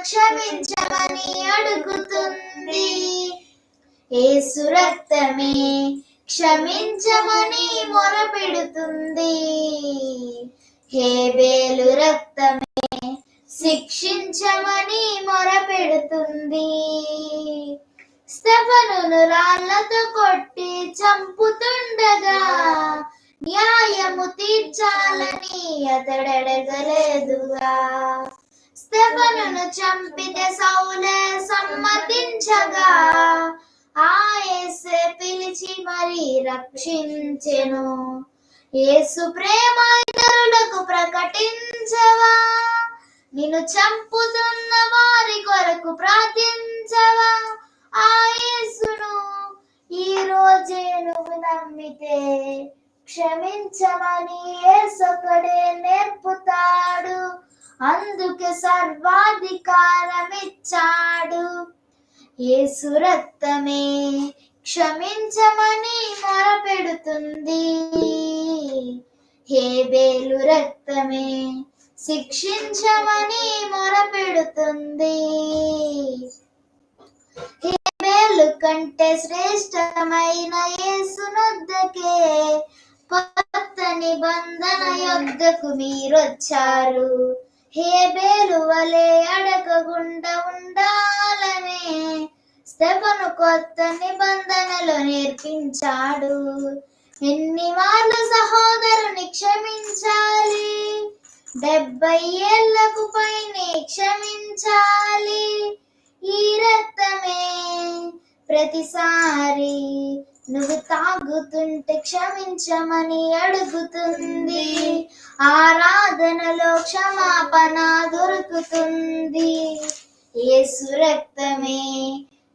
క్షమించమని అడుగుతుంది. యేసు రక్తమే క్షమించమని మొరపెడుతుంది. హేబేలు రక్తమే శిక్షించమని మొరపెడుతుంది. స్తెఫనును రాళ్లతో కొట్టి చంపుతుండగా న్యాయము తీర్చాలని అతడడగలేదుగా. స్తెఫనును చంపితే సౌలే సమ్మతించగా ఆ యేసే పిలిచి మరి రక్షించెను. యేసు ప్రేమ ఇతరులకు ప్రకటించవా, నిన్ను చంపుతున్న వారి కొరకు ప్రార్థించవా. ఆ యేసును ఈ రోజే నువ్వు నమ్మితే క్షమించమని యేసొకడే నేర్పుతాడు. అందుకే సర్వాధికారం ఇచ్చాడు. యేసు రక్తమే క్షమించమని మొరపెడుతుంది. హేబేలు రక్తమే శిక్షించమని మొరపెడుతుంది. హేబేలు కంటే శ్రేష్టమైన యేసునొద్దకే కొత్త నిబంధన యొద్దకు మీరొచ్చారు. హేబేలు వలె అడగకుండా ఉండాలనే స్తెఫను కొత్త నిబంధనలు నేర్పించాడు. ఎన్ని మార్లు సహోదరుని క్షమించాలి? 70 ఏళ్లకు పైనే క్షమించాలి. ఈ రక్తమే ప్రతిసారి నువ్వు తాగుతుంటే క్షమించమని అడుగుతుంది. ఆరాధనలో క్షమాపణ దొరుకుతుంది. యేసు రక్తమే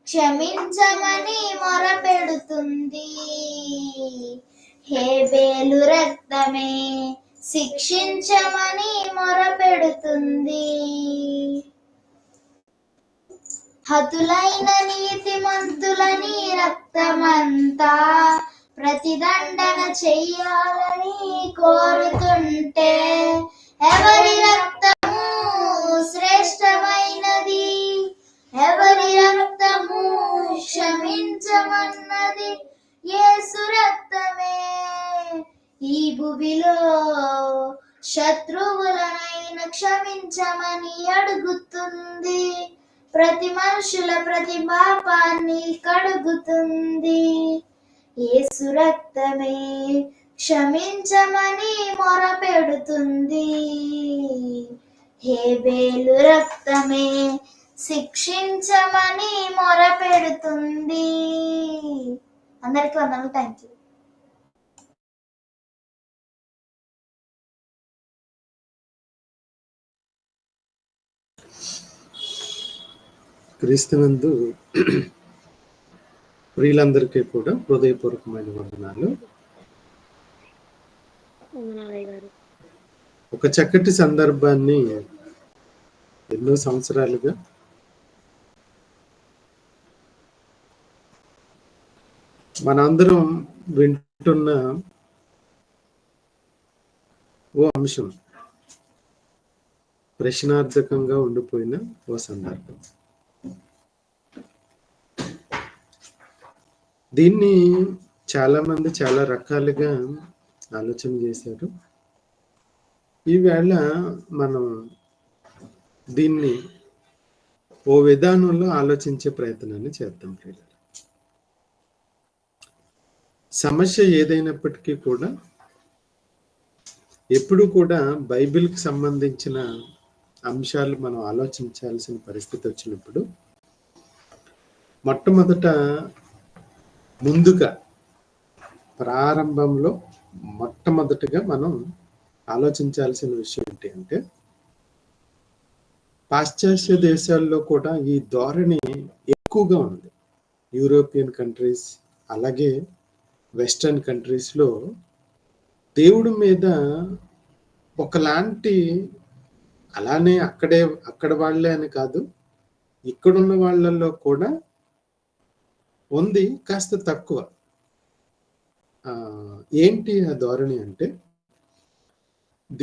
క్షమించమని మొరపెడుతుంది. హేబేలు రక్తమే శిక్షించమని మొరపెడుతుంది. హతులైన నీతిమంతులని రక్తమంతా ప్రతిదండన చెయ్యాలని కోరుతుంటే ఎవరి రక్తము శ్రేష్టమైనది? ఎవరి రక్తము క్షమించమన్నది? యేసు రక్తమే ఈ భూమిలో శత్రువులనైన క్షమించమని అడుగుతుంది. ప్రతి మనుషుల ప్రతి పాపాన్ని కడుగుతుంది. యేసు రక్తమే క్షమించమని మొరపెడుతుంది. హేబేలు రక్తమే శిక్షించమని మొరపెడుతుంది. అందరికీ వందనాలు. Thank you. క్రీస్తునందు ప్రియులందరికీ కూడా హృదయపూర్వకమైన వందనాలు. ఒక చక్కటి సందర్భాన్ని ఎన్నో సంవత్సరాలుగా మనందరం వింటున్న ఓ అంశం ప్రశ్నార్థకంగా ఉండిపోయిన ఓ సందర్భం. దీన్ని చాలా మంది చాలా రకాలుగా ఆలోచన చేశారు. ఈవేళ మనం దీన్ని ఓ విధానంలో ఆలోచించే ప్రయత్నాన్ని చేద్దాం. సమస్య ఏదైనప్పటికీ కూడా ఎప్పుడు కూడా బైబిల్కి సంబంధించిన అంశాలు మనం ఆలోచించాల్సిన పరిస్థితి వచ్చినప్పుడు మొట్టమొదట ముందుగా ప్రారంభంలో మొట్టమొదటిగా మనం ఆలోచించాల్సిన విషయం ఏంటి అంటే, పాశ్చాత్య దేశాల్లో కూడా ఈ ధోరణి ఎక్కువగా ఉంది. యూరోపియన్ కంట్రీస్ అలాగే వెస్టర్న్ కంట్రీస్లో దేవుడి మీద ఒకలాంటి, అలానే అక్కడ వాళ్ళే అని కాదు, ఇక్కడున్న వాళ్ళల్లో కూడా ఉంది, కాస్త తక్కువ. ఏంటి ఆ ధోరణి అంటే,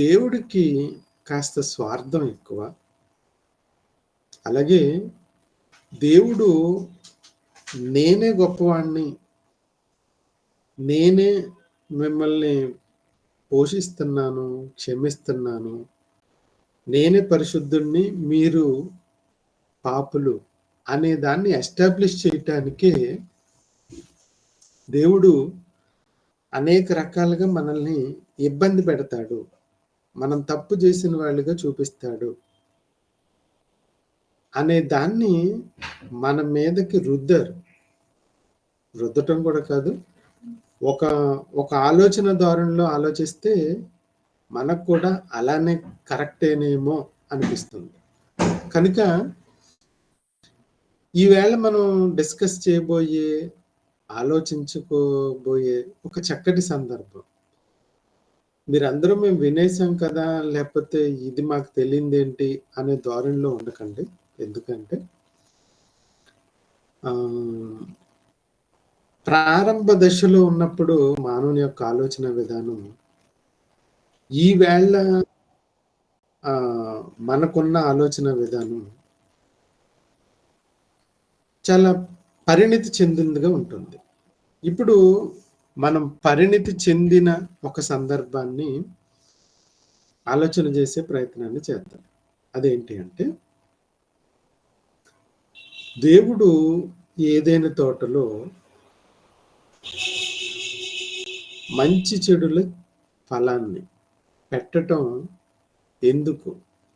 దేవుడికి కాస్త స్వార్థం ఎక్కువ, అలాగే దేవుడు నేనే గొప్పవాణ్ణి, నేనే మిమ్మల్ని పోషిస్తున్నాను, క్షమిస్తున్నాను, నేనే పరిశుద్ధుణ్ణి, మీరు పాపులు అనే దాన్ని ఎస్టాబ్లిష్ చేయటానికే దేవుడు అనేక రకాలుగా మనల్ని ఇబ్బంది పెడతాడు, మనం తప్పు చేసిన వాళ్ళుగా చూపిస్తాడు అనే దాన్ని మన మీదకి రుద్దటం కూడా కాదు, ఒక ఆలోచన ధోరణిలో ఆలోచిస్తే మనకు కూడా అలానే కరెక్టేనేమో అనిపిస్తుంది. కనుక ఈవేళ మనం డిస్కస్ చేయబోయే, ఆలోచించుకోబోయే ఒక చక్కటి సందర్భం. మీరందరూ మేము వినేసాం కదా, లేకపోతే ఇది మాకు తెలియదేంటి అనే ధోరణిలో ఉండకండి. ఎందుకంటే ప్రారంభ దశలో ఉన్నప్పుడు మానవుని యొక్క ఆలోచన విధానం ఈవేళ మనకున్న ఆలోచన విధానం చాలా పరిణితి చెందిందిగా ఉంటుంది. ఇప్పుడు మనం పరిణితి చెందిన ఒక సందర్భాన్ని ఆలోచన చేసే ప్రయత్నాన్ని చేద్దాం. అదేంటి అంటే, దేవుడు ఏదైనా తోటలో మంచి చెడుల ఫలాన్ని పెట్టడం ఎందుకు,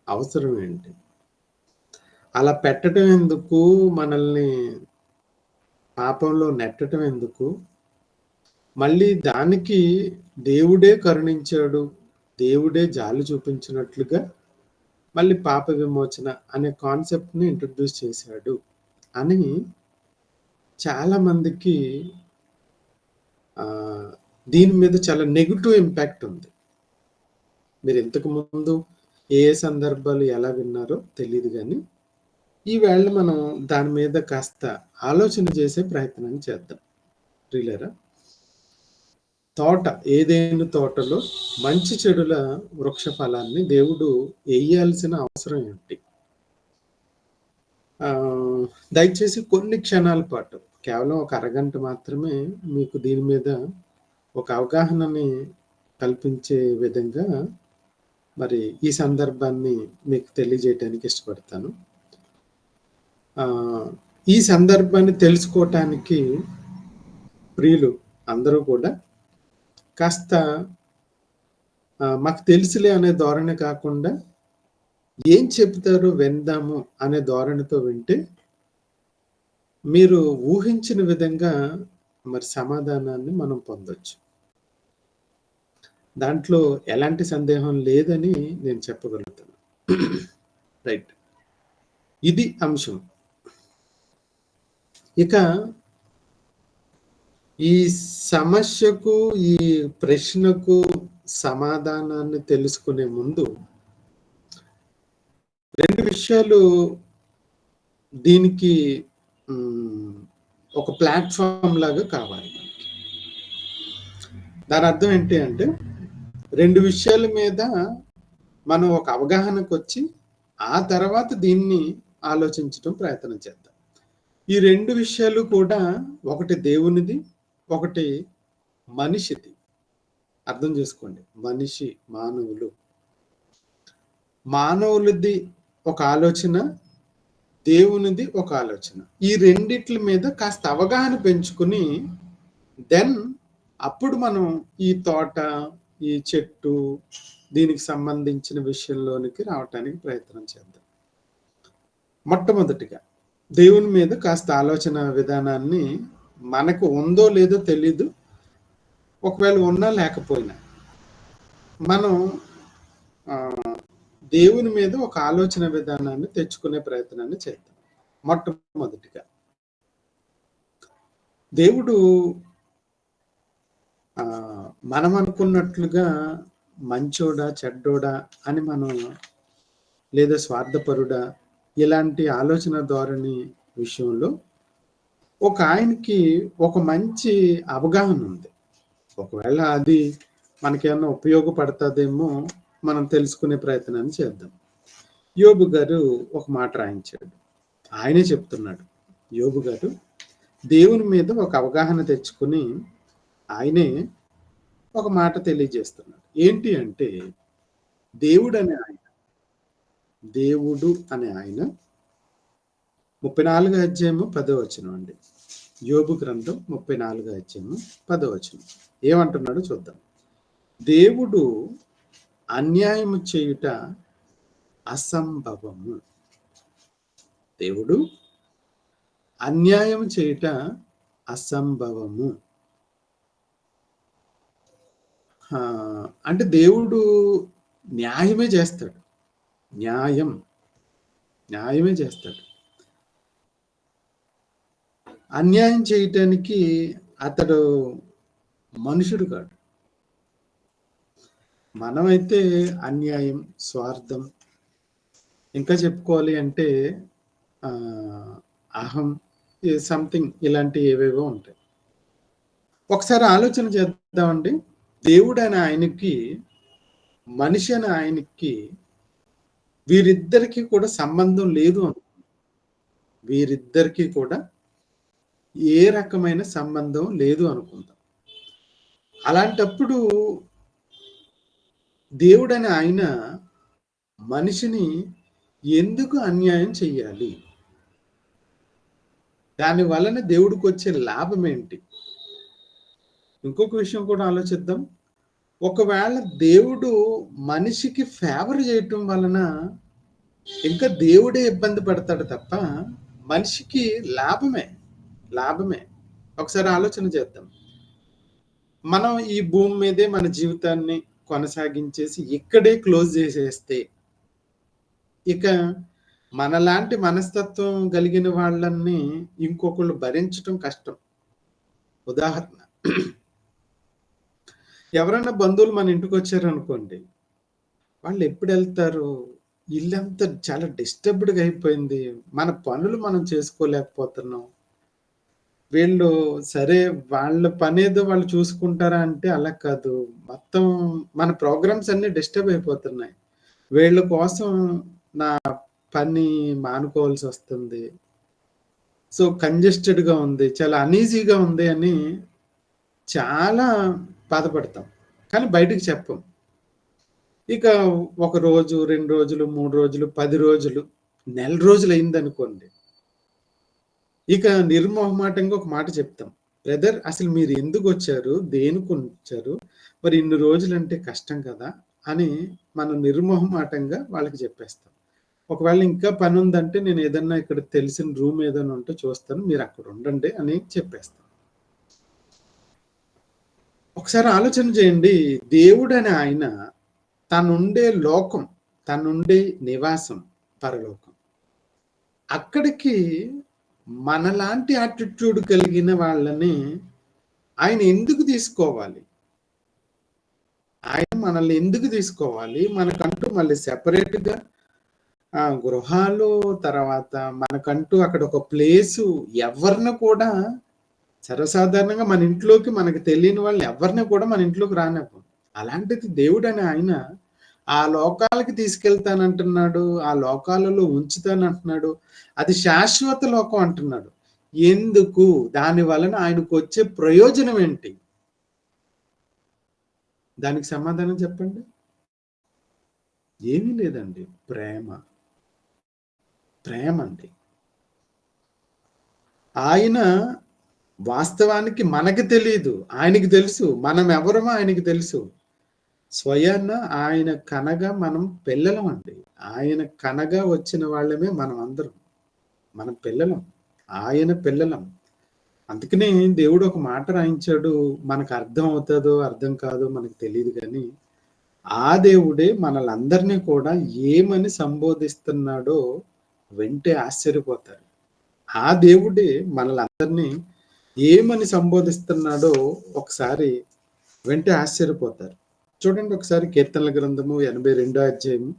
అవసరం ఏంటి, అలా పెట్టడం ఎందుకు, మనల్ని పాపంలో నెట్టడం ఎందుకు, మళ్ళీ దానికి దేవుడే కరుణించాడు, దేవుడే జాలి చూపించినట్లుగా మళ్ళీ పాప విమోచన అనే కాన్సెప్ట్ని ఇంట్రడ్యూస్ చేశాడు అని చాలా మందికి దీని మీద చాలా నెగిటివ్ ఇంపాక్ట్ ఉంది. మీరు ఇంతకు ముందు ఏ సందర్భాలు ఎలా విన్నారో తెలియదు, కానీ ఈవేళ మనం దాని మీద కాస్త ఆలోచన చేసే ప్రయత్నం చేద్దాం. ప్రియులారా, ఏదైనా తోటలో మంచి చెడుల వృక్ష ఫలాన్ని దేవుడు వేయాల్సిన అవసరం ఏంటి? దయచేసి కొన్ని క్షణాల పాటు, కేవలం ఒక అరగంట మాత్రమే మీకు దీని మీద ఒక అవగాహనని కల్పించే విధంగా మరి ఈ సందర్భాన్ని మీకు తెలియజేయడానికి ఇష్టపడతాను. ఈ సందర్భాన్ని తెలుసుకోవటానికి ప్రియులు అందరూ కూడా కాస్త మాకు తెలుసులే అనే ధోరణి కాకుండా, ఏం చెప్తారో విందాము అనే ధోరణితో వింటే మీరు ఊహించిన విధంగా మరి సమాధానాన్ని మనం పొందొచ్చు. దాంట్లో ఎలాంటి సందేహం లేదని నేను చెప్పగలుగుతాను. రైట్, ఇది అంశం. ఇక ఈ సమస్యకు, ఈ ప్రశ్నకు సమాధానాన్ని తెలుసుకునే ముందు 2 విషయాలు దీనికి ఒక ప్లాట్ఫామ్ లాగా కావాలి మనకి. దాని అర్థం ఏంటి అంటే, 2 విషయాల మీద మనం ఒక అవగాహనకు వచ్చి ఆ తర్వాత దీన్ని ఆలోచించడం ప్రయత్నం చేద్దాం. ఈ 2 విషయాలు కూడా, ఒకటి దేవునిది, ఒకటి మనిషిది. అర్థం చేసుకోండి, మనిషి, మానవులది ఒక ఆలోచన, దేవునిది ఒక ఆలోచన. ఈ రెండిట్ల మీద కాస్త అవగాహన పెంచుకుని దెన్ అప్పుడు మనం ఈ తోట, ఈ చెట్టు, దీనికి సంబంధించిన విషయంలోనికి రావటానికి ప్రయత్నం చేద్దాం. మొట్టమొదటిగా దేవుని మీద కాస్త ఆలోచన విధానాన్ని, మనకు ఉందో లేదో తెలీదు, ఒకవేళ ఉన్నా లేకపోయినా మనం దేవుని మీద ఒక ఆలోచన విధానాన్ని తెచ్చుకునే ప్రయత్నాన్ని చేద్దాం. మొట్టమొదటిగా, దేవుడు మనం అనుకున్నట్లుగా మంచోడా చెడ్డోడా అని మనం, లేదా స్వార్థపరుడా, ఇలాంటి ఆలోచన ధోరణి విషయంలో ఒక ఆయనకి ఒక మంచి అవగాహన ఉంది. ఒకవేళ అది మనకేమన్నా ఉపయోగపడుతుందేమో మనం తెలుసుకునే ప్రయత్నాన్ని చేద్దాం. యోబు గారు ఒక మాట రాయించాడు. ఆయనే చెప్తున్నాడు. యోబు గారు దేవుని మీద ఒక అవగాహన తెచ్చుకుని ఆయనే ఒక మాట తెలియజేస్తున్నాడు. ఏంటి అంటే దేవుడు అనే ఆయన 34 అధ్యాయము 10వ వచనం అండి. యోబు గ్రంథం 34 అధ్యాయము 10వ వచనం ఏమంటున్నాడో చూద్దాం. దేవుడు అన్యాయము చేయుట అసంభవము. దేవుడు అన్యాయం చేయుట అసంభవము. అంటే దేవుడు న్యాయమే చేస్తాడు. న్యాయమే చేస్తాడు. అన్యాయం చేయటానికి అతడు మనుషుడు కాడు. మనమైతే అన్యాయం, స్వార్థం, ఇంకా చెప్పుకోవాలి అంటే అహం, సంథింగ్ ఇలాంటివి ఏవేవో ఉంటాయి. ఒకసారి ఆలోచన చేద్దామండి. దేవుడు అనే ఆయనకి, మనిషి అనే ఆయనకి వీరిద్దరికీ కూడా సంబంధం లేదు వీరిద్దరికీ కూడా ఏ రకమైన సంబంధం లేదు అనుకుందాం. అలాంటప్పుడు దేవుడని ఆయన మనిషిని ఎందుకు అన్యాయం చెయ్యాలి? దాని వలన దేవుడికి వచ్చే లాభం ఏంటి? ఇంకొక విషయం కూడా ఆలోచిద్దాం. ఒకవేళ దేవుడు మనిషికి ఫేవర్ చేయటం వలన ఇంకా దేవుడే ఇబ్బంది పడతాడు తప్ప మనిషికి లాభమే. ఒకసారి ఆలోచన చేద్దాం. మనం ఈ భూమి మీదే మన జీవితాన్ని కొనసాగించేసి ఇక్కడే క్లోజ్ చేసేస్తే ఇక మనలాంటి మనస్తత్వం కలిగిన వాళ్ళని ఇంకొకళ్ళు భరించటం కష్టం. ఉదాహరణ, ఎవరైనా బంధువులు మన ఇంటికి వచ్చారనుకోండి, వాళ్ళు ఎప్పుడు వెళ్తారు? ఇల్లంతా చాలా డిస్టర్బ్డ్గా అయిపోయింది, మన పనులు మనం చేసుకోలేకపోతున్నాం, వీళ్ళు సరే వాళ్ళ పనేదో వాళ్ళు చూసుకుంటారా అంటే అలా కాదు, మొత్తం మన ప్రోగ్రామ్స్ అన్ని డిస్టర్బ్ అయిపోతున్నాయి, వీళ్ళ కోసం నా పని మానుకోవాల్సి వస్తుంది, సో కంజెస్టెడ్గా ఉంది, చాలా అనీజీగా ఉంది అని చాలా బాధపడతాం, కానీ బయటకు చెప్పం. ఇక 1 రోజు, 2 రోజులు, 3 రోజులు, 10 రోజులు, నెల రోజులు అయిందనుకోండి, ఇక నిర్మోహమాటంగా ఒక మాట చెప్తాం, బ్రదర్ అసలు మీరు ఎందుకు వచ్చారు, దేనికి వచ్చారు, మరి ఇన్ని రోజులు అంటే కష్టం కదా అని మనం నిర్మోహమాటంగా వాళ్ళకి చెప్పేస్తాం. ఒకవేళ ఇంకా పని ఉందంటే నేను ఏదన్నా ఇక్కడ తెలిసిన రూమ్ ఏదైనా ఉంటే చూస్తాను, మీరు అక్కడ ఉండండి అని చెప్పేస్తాం. ఒకసారి ఆలోచన చేయండి. దేవుడు అనే ఆయన తనుండే లోకం, తనుండే నివాసం పరలోకం, అక్కడికి మనలాంటి యాటిట్యూడ్ కలిగిన వాళ్ళని ఆయన ఎందుకు తీసుకోవాలి? ఆయన మనల్ని ఎందుకు తీసుకోవాలి? మనకంటూ మళ్ళీ సెపరేట్గా గృహాలు, తర్వాత మనకంటూ అక్కడ ఒక ప్లేసు, ఎవరిని కూడా సర్వసాధారణంగా మన ఇంట్లోకి మనకు తెలియని వాళ్ళని ఎవరిని కూడా మన ఇంట్లోకి రానివ్వం. అలాంటిది దేవుడు అని ఆయన ఆ లోకాలకి తీసుకెళ్తానంటున్నాడు, ఆ లోకాలలో ఉంచుతానంటున్నాడు, అది శాశ్వత లోకం అంటున్నాడు. ఎందుకు? దాని వలన ఆయనకు వచ్చే ప్రయోజనం ఏంటి? దానికి సమాధానం చెప్పండి. ఏమీ లేదండి. ప్రేమ అండి. ఆయన వాస్తవానికి మనకి తెలియదు, ఆయనకి తెలుసు. మనం ఎవరమో ఆయనకి తెలుసు. స్వయాన ఆయన కనగా మనం పిల్లలం అండి. ఆయన కనగా వచ్చిన వాళ్ళమే మనం అందరం. మనం పిల్లలం, ఆయన పిల్లలం. అందుకనే దేవుడు ఒక మాట రాయించాడు. మనకు అర్థం అవుతుందో అర్థం కాదో మనకు తెలియదు, కానీ ఆ దేవుడే మనలందరినీ కూడా ఏమని సంబోధిస్తున్నాడో వింటే ఆశ్చర్యపోతారు. ఆ దేవుడే మనలందరినీ ఏమని సంబోధిస్తున్నాడో ఒకసారి వింటే ఆశ్చర్యపోతారు. చూడండి ఒకసారి కీర్తనల గ్రంథము 82వ అధ్యాయము,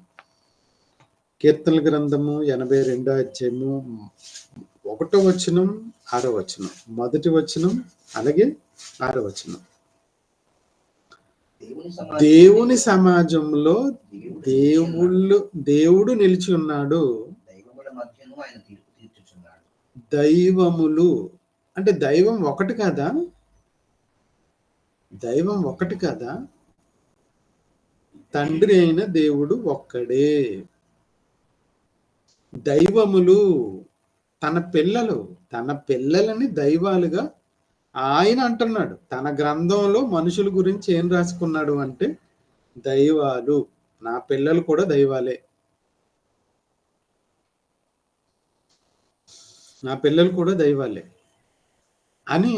కీర్తనల గ్రంథము 82వ అధ్యాయము 1వ వచనం, 6వ వచనం, మొదటి వచనం అలాగే 6వ వచనం. దేవుని సమాజంలో దేవుడు నిలిచి ఉన్నాడు. దైవములు అంటే దైవం ఒకటి కదా, దైవం ఒకటి కదా, తండ్రి అయిన దేవుడు ఒక్కడే. దైవములు తన పిల్లలని దైవాలుగా ఆయన అంటున్నాడు. తన గ్రంథంలో మనుషుల గురించి ఏం రాసుకున్నాడు అంటే దైవాలు, నా పిల్లలు కూడా దైవాలే, నా పిల్లలు కూడా దైవాలే అని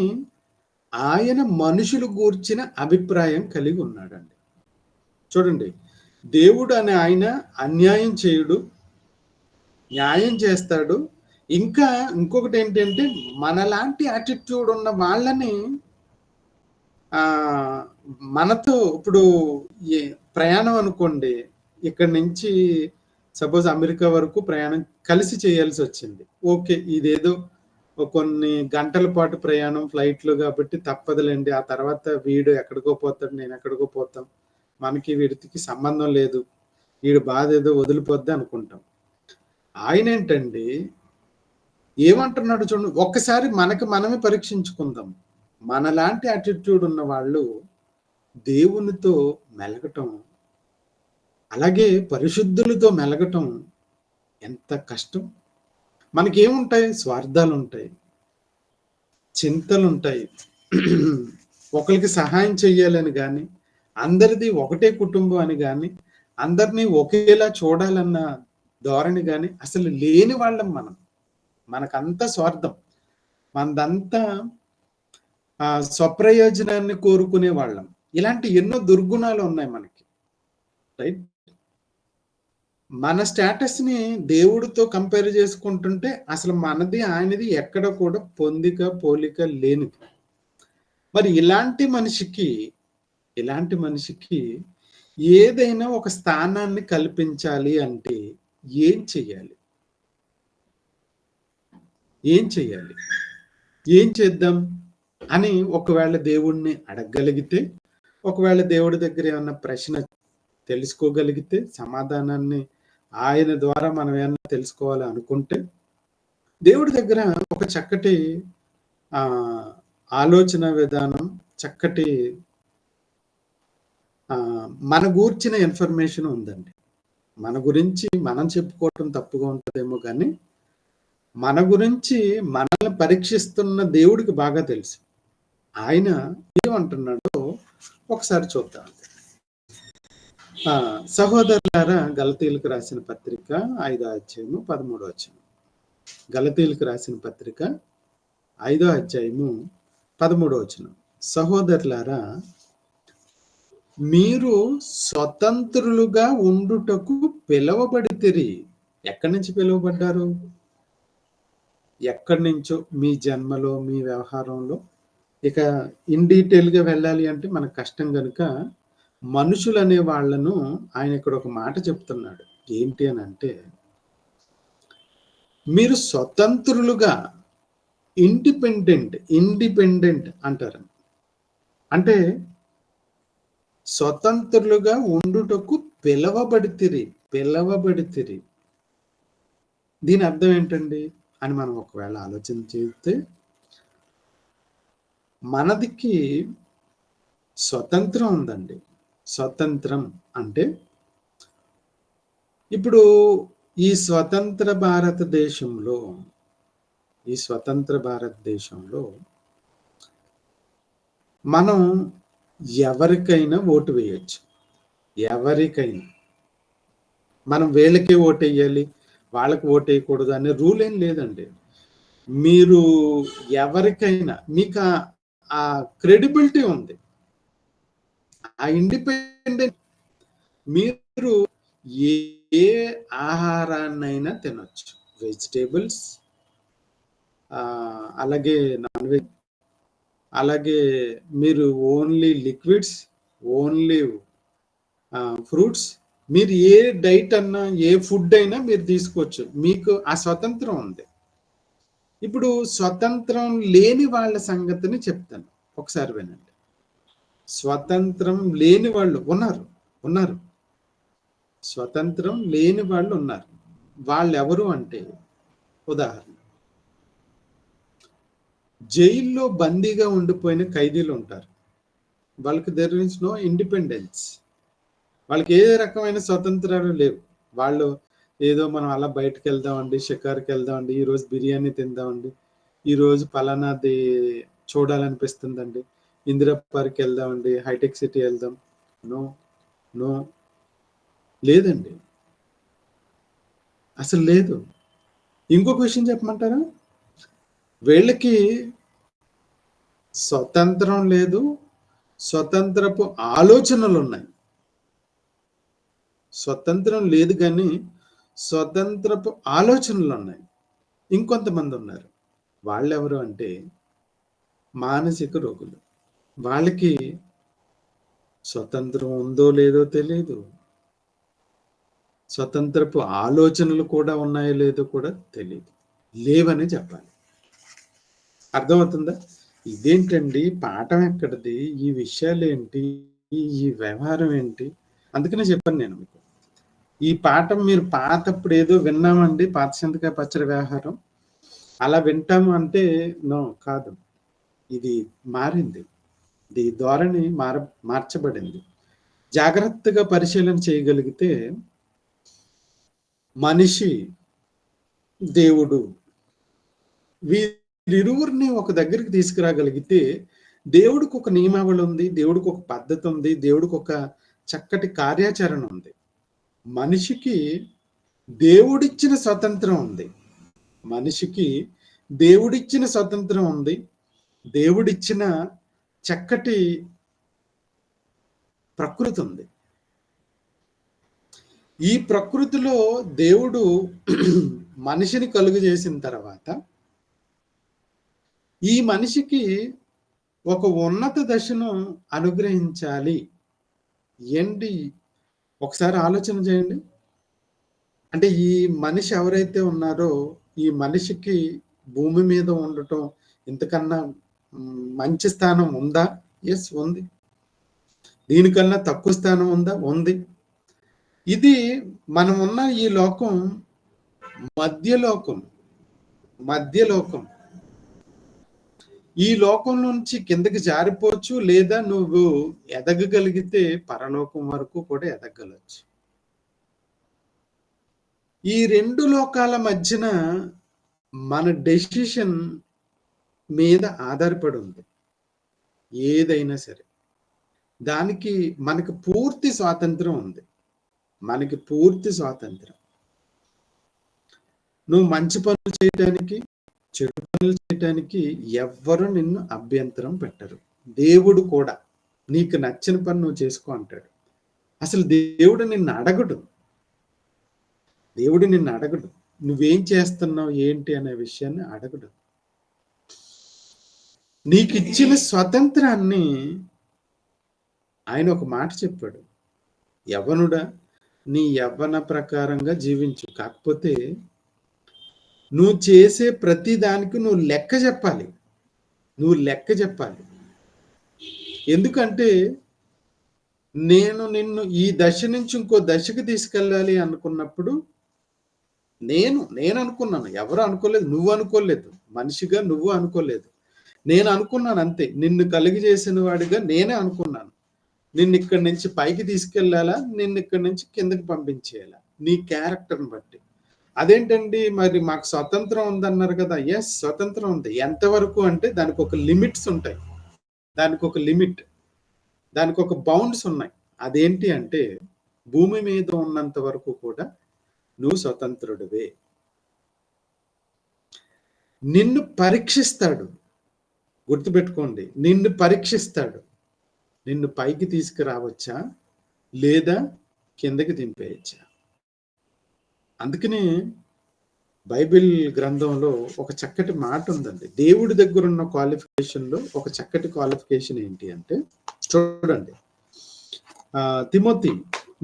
ఆయన మనుషులు గూర్చిన అభిప్రాయం కలిగి ఉన్నాడండి. చూడండి, దేవుడు అనే ఆయన అన్యాయం చేయుడు, న్యాయం చేస్తాడు. ఇంకా ఇంకొకటి ఏంటంటే మనలాంటి యాటిట్యూడ్ ఉన్న వాళ్ళని మనతో ఇప్పుడు ప్రయాణం అనుకోండి, ఇక్కడి నుంచి సపోజ్ అమెరికా వరకు ప్రయాణం కలిసి చేయాల్సి వచ్చింది. ఓకే, ఇదేదో కొన్ని గంటల పాటు ప్రయాణం ఫ్లైట్లో కాబట్టి తప్పదులేండి, ఆ తర్వాత వీడు ఎక్కడికో పోతాడు, నేను ఎక్కడికో పోతాం, మనకి వీడికి సంబంధం లేదు, వీడు బాధ ఏదో వదిలిపోద్ది అనుకుంటాం. ఆయన ఏంటండి ఏమంటున్నాడు చూడండి, ఒక్కసారి మనమే పరీక్షించుకుందాం. మనలాంటి యాటిట్యూడ్ ఉన్న వాళ్ళు దేవునితో మెలగటం, అలాగే పరిశుద్ధులతో మెలగటం ఎంత కష్టం. మనకేముంటాయి? స్వార్థాలు ఉంటాయి, చింతలు ఉంటాయి, ఒకరికి సహాయం చెయ్యాలని కానీ, అందరిది ఒకటే కుటుంబం అని కానీ, అందరినీ ఒకేలా చూడాలన్న ధోరణి కానీ అసలు లేని వాళ్ళం మనం. మనకంతా స్వార్థం, మనదంతా స్వప్రయోజనాన్ని కోరుకునే వాళ్ళం. ఇలాంటి ఎన్నో దుర్గుణాలు ఉన్నాయి మనకి, రైట్? మన స్టేటస్ ని దేవుడితో కంపేర్ చేసుకుంటుంటే అసలు మనది ఆయనది ఎక్కడ కూడా పొందిక పోలిక లేనిది. మరి ఇలాంటి మనిషికి ఏదైనా ఒక స్థానాన్ని కల్పించాలి అంటే ఏం చెయ్యాలి? ఏం చేద్దాం అని ఒకవేళ దేవుణ్ణి అడగగలిగితే, ఒకవేళ దేవుడి దగ్గర ఏమన్నా ప్రశ్న తెలుసుకోగలిగితే, సమాధానాన్ని ఆయన ద్వారా మనం ఏమన్నా తెలుసుకోవాలి అనుకుంటే, దేవుడి దగ్గర ఒక చక్కటి ఆలోచన విధానం, చక్కటి మన గూర్చిన ఇన్ఫర్మేషన్ ఉందండి. మన గురించి మనం చెప్పుకోవటం తప్పుగా ఉంటుందేమో కానీ, మన గురించి మనల్ని పరీక్షిస్తున్న దేవుడికి బాగా తెలుసు. ఆయన ఏమంటున్నాడో ఒకసారి చూద్దాం. సహోదరులారా, గలతీయులకు రాసిన పత్రిక 5వ అధ్యాయము 13వ వచనం. గలతీయులకు రాసిన పత్రిక 5వ అధ్యాయము 13వ వచనం. సహోదరులారా, మీరు స్వతంత్రులుగా ఉండుటకు పిలువబడితిరి. ఎక్కడి నుంచి పిలువబడ్డారు? ఎక్కడి నుంచో, మీ జన్మలో, మీ వ్యవహారంలో. ఇక ఇన్ డీటెయిల్గా వెళ్ళాలి అంటే మనకు కష్టం కనుక మనుషులు అనే వాళ్ళను ఆయన ఇక్కడ ఒక మాట చెప్తున్నాడు. ఏంటి అని అంటే, మీరు స్వతంత్రులుగా, ఇండిపెండెంట్ అంటారు. అంటే స్వతంత్రులుగా ఉండుటకు పిలవబడితిరి. దీని అర్థం ఏంటండి అని మనం ఒకవేళ ఆలోచన చేస్తే, మనదికి స్వతంత్రం ఉందండి. స్వతంత్రం అంటే ఇప్పుడు ఈ స్వతంత్ర భారతదేశంలో మనం ఎవరికైనా ఓటు వేయచ్చు. ఎవరికైనా మనం వీళ్ళకే ఓటు వేయాలి, వాళ్ళకి ఓటు వేయకూడదు అనే రూల్ ఏం లేదండి. మీరు ఎవరికైనా మీకు ఆ క్రెడిబిలిటీ ఉంది, ఆ ఇండిపెండెంట్. మీరు ఏ ఆహారాన్నైనా తినొచ్చు, వెజిటేబుల్స్, అలాగే నాన్ వెజ్, అలాగే మీరు ఓన్లీ లిక్విడ్స్, ఓన్లీ ఫ్రూట్స్, మీరు ఏ డైట్ అన్నా, ఏ ఫుడ్ అయినా మీరు తీసుకోవచ్చు. మీకు ఆ స్వతంత్రం ఉంది. ఇప్పుడు స్వతంత్రం లేని వాళ్ళ సంగతిని చెప్తాను, ఒకసారి వినండి. స్వతంత్రం లేని వాళ్ళు ఉన్నారు. స్వతంత్రం లేని వాళ్ళు ఉన్నారు. వాళ్ళు ఎవరు అంటే, ఉదాహరణ, జైల్లో బందీగా ఉండిపోయిన ఖైదీలు ఉంటారు. వాళ్ళకి దేర్ ఇస్ నో ఇండిపెండెన్స్. వాళ్ళకి ఏ రకమైన స్వతంత్రాలు లేవు. వాళ్ళు ఏదో మనం అలా బయటకు వెళ్దామండి, షికార్కి వెళ్దామండి, ఈరోజు బిర్యానీ తిందామండి, ఈరోజు పలానాది చూడాలనిపిస్తుందండి, ఇందిరా పార్క్ వెళ్దామండి, హైటెక్ సిటీ వెళ్దాం. నో నో, లేదండి, అసలు లేదు. ఇంకొక విషయం చెప్పమంటారా? వీళ్ళకి స్వతంత్రం లేదు, స్వతంత్రపు ఆలోచనలు ఉన్నాయి. స్వతంత్రం లేదు కానీ స్వతంత్రపు ఆలోచనలు ఉన్నాయి. ఇంకొంతమంది ఉన్నారు. వాళ్ళెవరు అంటే మానసిక రోగులు. వాళ్ళకి స్వతంత్రం ఉందో లేదో తెలియదు, స్వతంత్రపు ఆలోచనలు కూడా ఉన్నాయో లేదో కూడా తెలియదు. లేవని చెప్పాలి. అర్థమవుతుందా? ఇదేంటండి, పాఠం ఎక్కడిది, ఈ విషయాలు ఏంటి, ఈ వ్యవహారం ఏంటి? అందుకనే చెప్పాను నేను మీకు, ఈ పాఠం మీరు పాతప్పుడు ఏదో విన్నామండి, పాత చింతకాయ పచ్చడి వ్యవహారం అలా వింటాము అంటే నో, కాదు. ఇది మారింది, ఇది ధోరణి మార్చబడింది. జాగ్రత్తగా పరిశీలన చేయగలిగితే మనిషి, దేవుడు, వీరిరువురిని ఒక దగ్గరికి తీసుకురాగలిగితే దేవుడికి ఒక నియమావళి ఉంది, దేవుడికి ఒక పద్ధతి ఉంది, దేవుడికి ఒక చక్కటి కార్యాచరణ ఉంది. మనిషికి దేవుడిచ్చిన స్వతంత్రం ఉంది. మనిషికి దేవుడిచ్చిన స్వతంత్రం ఉంది. దేవుడిచ్చిన చక్కటి ప్రకృతి ఉంది. ఈ ప్రకృతిలో దేవుడు మనిషిని కలుగు చేసిన తర్వాత ఈ మనిషికి ఒక ఉన్నత దశను అనుగ్రహించాలి. ఏంటి, ఒకసారి ఆలోచన చేయండి. అంటే ఈ మనిషి ఎవరైతే ఉన్నారో ఈ మనిషికి భూమి మీద ఉండటం ఇంతకన్నా మంచి స్థానం ఉందా? ఎస్, ఉంది. దీనికన్నా తక్కువ స్థానం ఉందా? ఉంది. ఇది మనం ఉన్న ఈ లోకం మధ్యలోకం. ఈ లోకం నుంచి కిందకి జారిపోవచ్చు, లేదా నువ్వు ఎదగగలిగితే పరలోకం వరకు కూడా ఎదగగలచ్చు. ఈ రెండు లోకాల మధ్యన మన డెసిషన్ మీద ఆధారపడి ఉంది. ఏదైనా సరే దానికి మనకి పూర్తి స్వాతంత్రం ఉంది. మనకి పూర్తి స్వాతంత్రం. నువ్వు మంచి పనులు చేయటానికి, చెడు పనులు చేయటానికి ఎవ్వరు నిన్ను అభ్యంతరం పెట్టరు. దేవుడు కూడా నీకు నచ్చిన పని నువ్వు చేసుకో అంటాడు. అసలు దేవుడు నిన్ను అడగడు. నువ్వేం చేస్తున్నావు ఏంటి అనే విషయాన్ని అడగడు. నీకు ఇచ్చిన స్వతంత్రాన్ని ఆయన ఒక మాట చెప్పాడు, యవ్వనుడా నీ యవ్వన ప్రకారంగా జీవించు, కాకపోతే నువ్వు చేసే ప్రతి దానికి నువ్వు లెక్క చెప్పాలి. ఎందుకంటే నేను నిన్ను ఈ దశ నుంచి ఇంకో దశకి తీసుకెళ్ళాలి అనుకున్నప్పుడు నేను అనుకున్నాను, ఎవరు అనుకోలేదు, నువ్వు అనుకోలేదు, మనిషిగా నువ్వు అనుకోలేదు, నేను అనుకున్నాను అంతే. నిన్ను కలిగి చేసిన వాడిగా నేనే అనుకున్నాను. నిన్ను ఇక్కడి నుంచి పైకి తీసుకెళ్లాలా, నిన్ను ఇక్కడి నుంచి కిందకి పంపించేయాలా, నీ క్యారెక్టర్ని బట్టి. అదేంటండి మరి మాకు స్వతంత్రం ఉందన్నారు కదా? ఎస్, స్వతంత్రం ఉంది. ఎంతవరకు అంటే దానికి ఒక లిమిట్స్ ఉంటాయి, దానికి ఒక బౌండ్స్ ఉన్నాయి. అదేంటి అంటే భూమి మీద ఉన్నంత వరకు కూడా నువ్వు స్వతంత్రుడివే. నిన్ను పరీక్షిస్తాడు, గుర్తుపెట్టుకోండి, నిన్ను పరీక్షిస్తాడు. నిన్ను పైకి తీసుకురావచ్చా లేదా కిందకి దింపేయచ్చా? అందుకని బైబిల్ గ్రంథంలో ఒక చక్కటి మాట ఉందండి. దేవుడి దగ్గర ఉన్న క్వాలిఫికేషన్లో ఒక చక్కటి క్వాలిఫికేషన్ ఏంటి అంటే, చూడండి, తిమోతి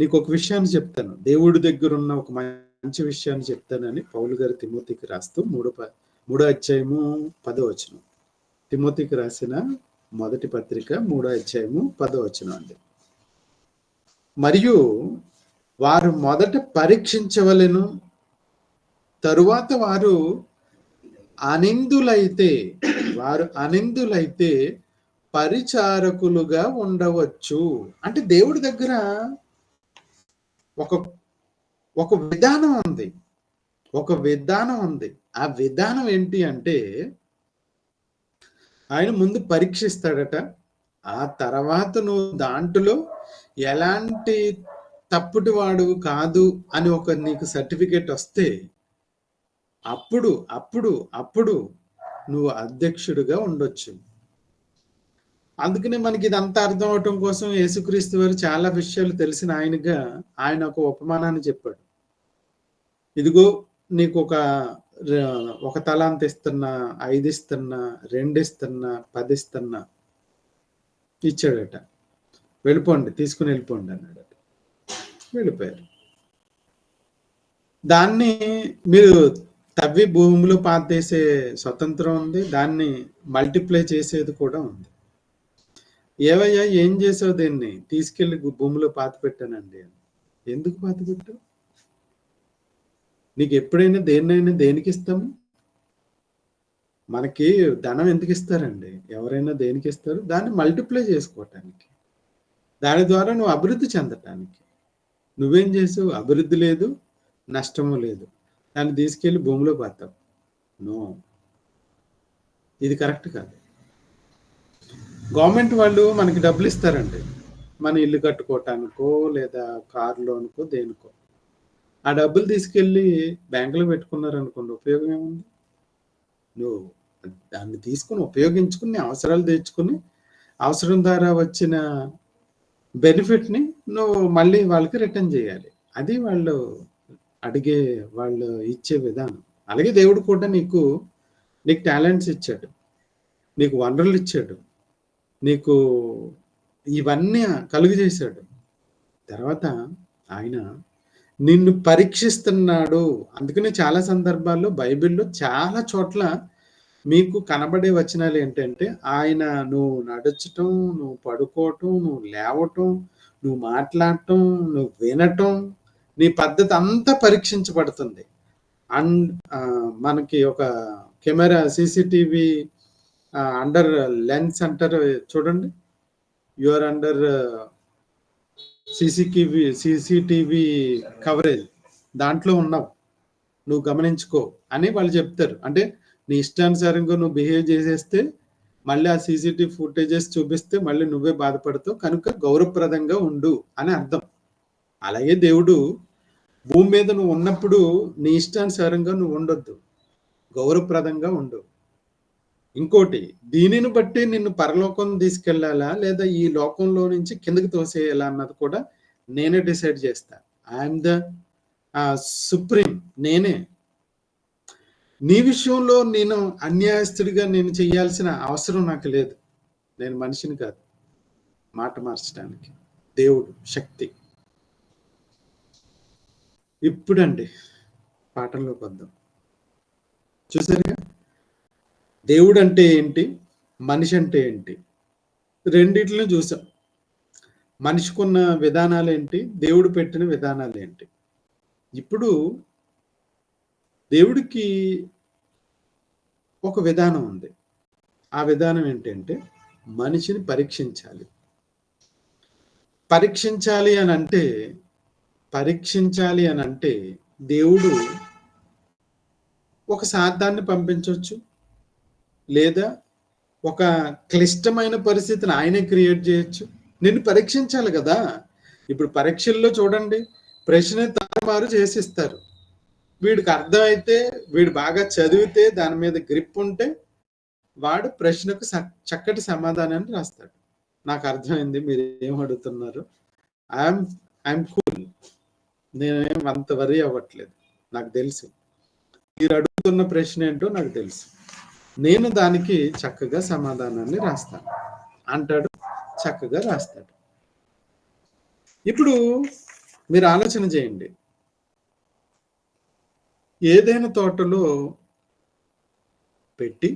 నీకు ఒక విషయాన్ని చెప్తాను, దేవుడి దగ్గర ఉన్న ఒక మంచి విషయాన్ని చెప్తానని పౌలు గారు తిమోతికి రాస్తూ 3వ అధ్యాయము 10వ వచనం, తిమోతికి రాసిన మొదటి పత్రిక 3వ అధ్యాయము 10వ వచనం అండి. మరియు వారు మొదట పరీక్షించవలెను, తరువాత వారు అనిందులైతే పరిచారకులుగా ఉండవచ్చు. అంటే దేవుడి దగ్గర ఒక విధానం ఉంది. ఆ విధానం ఏంటి అంటే ఆయన ముందు పరీక్షిస్తాడట. ఆ తర్వాత నువ్వు దాంట్లో ఎలాంటి తప్పుటి వాడు కాదు అని నీకు సర్టిఫికేట్ వస్తే అప్పుడు నువ్వు అధ్యక్షుడిగా ఉండొచ్చు. అందుకనే మనకి ఇదంతా అర్థం అవటం కోసం యేసుక్రీస్తు వారు చాలా విషయాలు తెలిసిన ఆయన ఒక ఉపమానాన్ని చెప్పాడు. ఇదిగో నీకు ఒక తలాంత్ ఇస్తున్నా, 5 ఇస్తున్నా, 2 ఇస్తున్నా, 10 ఇస్తున్నా ఇచ్చాడట. తీసుకుని వెళ్ళిపోండి అన్నాడట. వెళ్ళిపోయారు. దాన్ని మీరు తవ్వి భూమిలో పాతేసే స్వతంత్రం ఉంది, దాన్ని మల్టిప్లై చేసేది కూడా ఉంది. ఏవయ్యా ఏం చేసావు? దీన్ని తీసుకెళ్లి భూమిలో పాతి పెట్టానండి. ఎందుకు పాతి పెట్టావు? నీకు ఎప్పుడైనా దేనికి ఇస్తాము? మనకి ధనం ఎందుకు ఇస్తారండి? ఎవరైనా దేనికి ఇస్తారు? దాన్ని మల్టిప్లై చేసుకోవటానికి, దాని ద్వారా నువ్వు అభివృద్ధి చెందటానికి. నువ్వేం చేసావు? అభివృద్ధి లేదు, నష్టము లేదు. దాన్ని తీసుకెళ్లి భూమిలో పాతావు. నో, ఇది కరెక్ట్ కాదు. గవర్నమెంట్ వాళ్ళు మనకి డబ్బులు ఇస్తారండి, మన ఇల్లు కట్టుకోవటానికో లేదా కారు లోనుకో దేనికో. ఆ డబ్బులు తీసుకెళ్ళి బ్యాంకులో పెట్టుకున్నారనుకోండి, ఉపయోగం ఏముంది? నువ్వు దాన్ని తీసుకుని ఉపయోగించుకుని అవసరాలు తెచ్చుకుని అవసరం ద్వారా వచ్చిన బెనిఫిట్ని నువ్వు మళ్ళీ వాళ్ళకి రిటర్న్ చేయాలి. అది వాళ్ళు ఇచ్చే విధానం. అలాగే దేవుడు కూడా నీకు టాలెంట్స్ ఇచ్చాడు, నీకు వనరులు ఇచ్చాడు, నీకు ఇవన్నీ కలుగు చేశాడు. తర్వాత ఆయన నిన్ను పరీక్షిస్తున్నాడు. అందుకనే చాలా సందర్భాల్లో బైబిల్లో చాలా చోట్ల మీకు కనబడే వచనాలు ఏంటంటే, ఆయన నువ్వు నడచటం, నువ్వు పడుకోవటం, నువ్వు లేవటం, నువ్వు మాట్లాడటం, నువ్వు వినటం, నీ పద్ధతి అంతా పరీక్షించబడుతుంది. మనకి ఒక కెమెరా CCTV అండర్ లెన్స్ అంటారు చూడండి. You are under CCTV coverage, దాంట్లో ఉన్నావు, నువ్వు గమనించుకో అని వాళ్ళు చెప్తారు. అంటే నీ ఇష్టానుసారంగా నువ్వు బిహేవ్ చేసేస్తే మళ్ళీ ఆ CCTV ఫుటేజెస్ చూపిస్తే మళ్ళీ నువ్వే బాధపడతావు, కనుక గౌరవప్రదంగా ఉండు అని అర్థం. అలాగే దేవుడు భూమి మీద నువ్వు ఉన్నప్పుడు నీ ఇష్టానుసారంగా నువ్వు ఉండొద్దు, గౌరవప్రదంగా ఉండు. ఇంకోటి, దీనిని బట్టి నిన్ను పరలోకం తీసుకెళ్లాలా లేదా ఈ లోకంలో నుంచి కిందకి తోసేయాలా అన్నది కూడా నేనే డిసైడ్ చేస్తా. I'm the supreme. నేనే. నీ విషయంలో నేను అన్యాయస్తుడిగా నేను చేయాల్సిన అవసరం నాకు లేదు. నేను మనిషిని కాదు మాట మార్చడానికి. దేవుడు శక్తి. ఇప్పుడండి పాఠంలోకి వద్దాం. చూసారుగా, దేవుడు అంటే ఏంటి, మనిషి అంటే ఏంటి, రెండిట్లను చూసాం. మనిషికున్న విధానాలు ఏంటి, దేవుడు పెట్టిన విధానాలు ఏంటి. ఇప్పుడు దేవుడికి ఒక విధానం ఉంది. ఆ విధానం ఏంటంటే మనిషిని పరీక్షించాలి. పరీక్షించాలి అని అంటే దేవుడు ఒక సాతాన్ని పంపించవచ్చు, లేదా ఒక క్లిష్టమైన పరిస్థితిని ఆయనే క్రియేట్ చేయొచ్చు. నిన్ను పరీక్షించాలి కదా. ఇప్పుడు పరీక్షల్లో చూడండి, ప్రశ్న తారుమారు చేసిస్తారు. వీడికి అర్థమైతే, వీడు బాగా చదివితే, దాని మీద గ్రిప్ ఉంటే వాడు ప్రశ్నకు చక్కటి సమాధానాన్ని రాస్తాడు. నాకు అర్థమైంది మీరు ఏం అడుగుతున్నారు, ఐఎమ్ కూల్, నేనేం అంత వరీ అవ్వట్లేదు, నాకు తెలుసు మీరు అడుగుతున్న ప్రశ్న ఏంటో నాకు తెలుసు, నేను దానికి చక్కగా సమాధానాన్ని రాస్తాను అంటాడు. చక్కగా రాస్తాడు. ఇప్పుడు మీరు ఆలోచన చేయండి, ఏదైనా తోటలో పెట్టి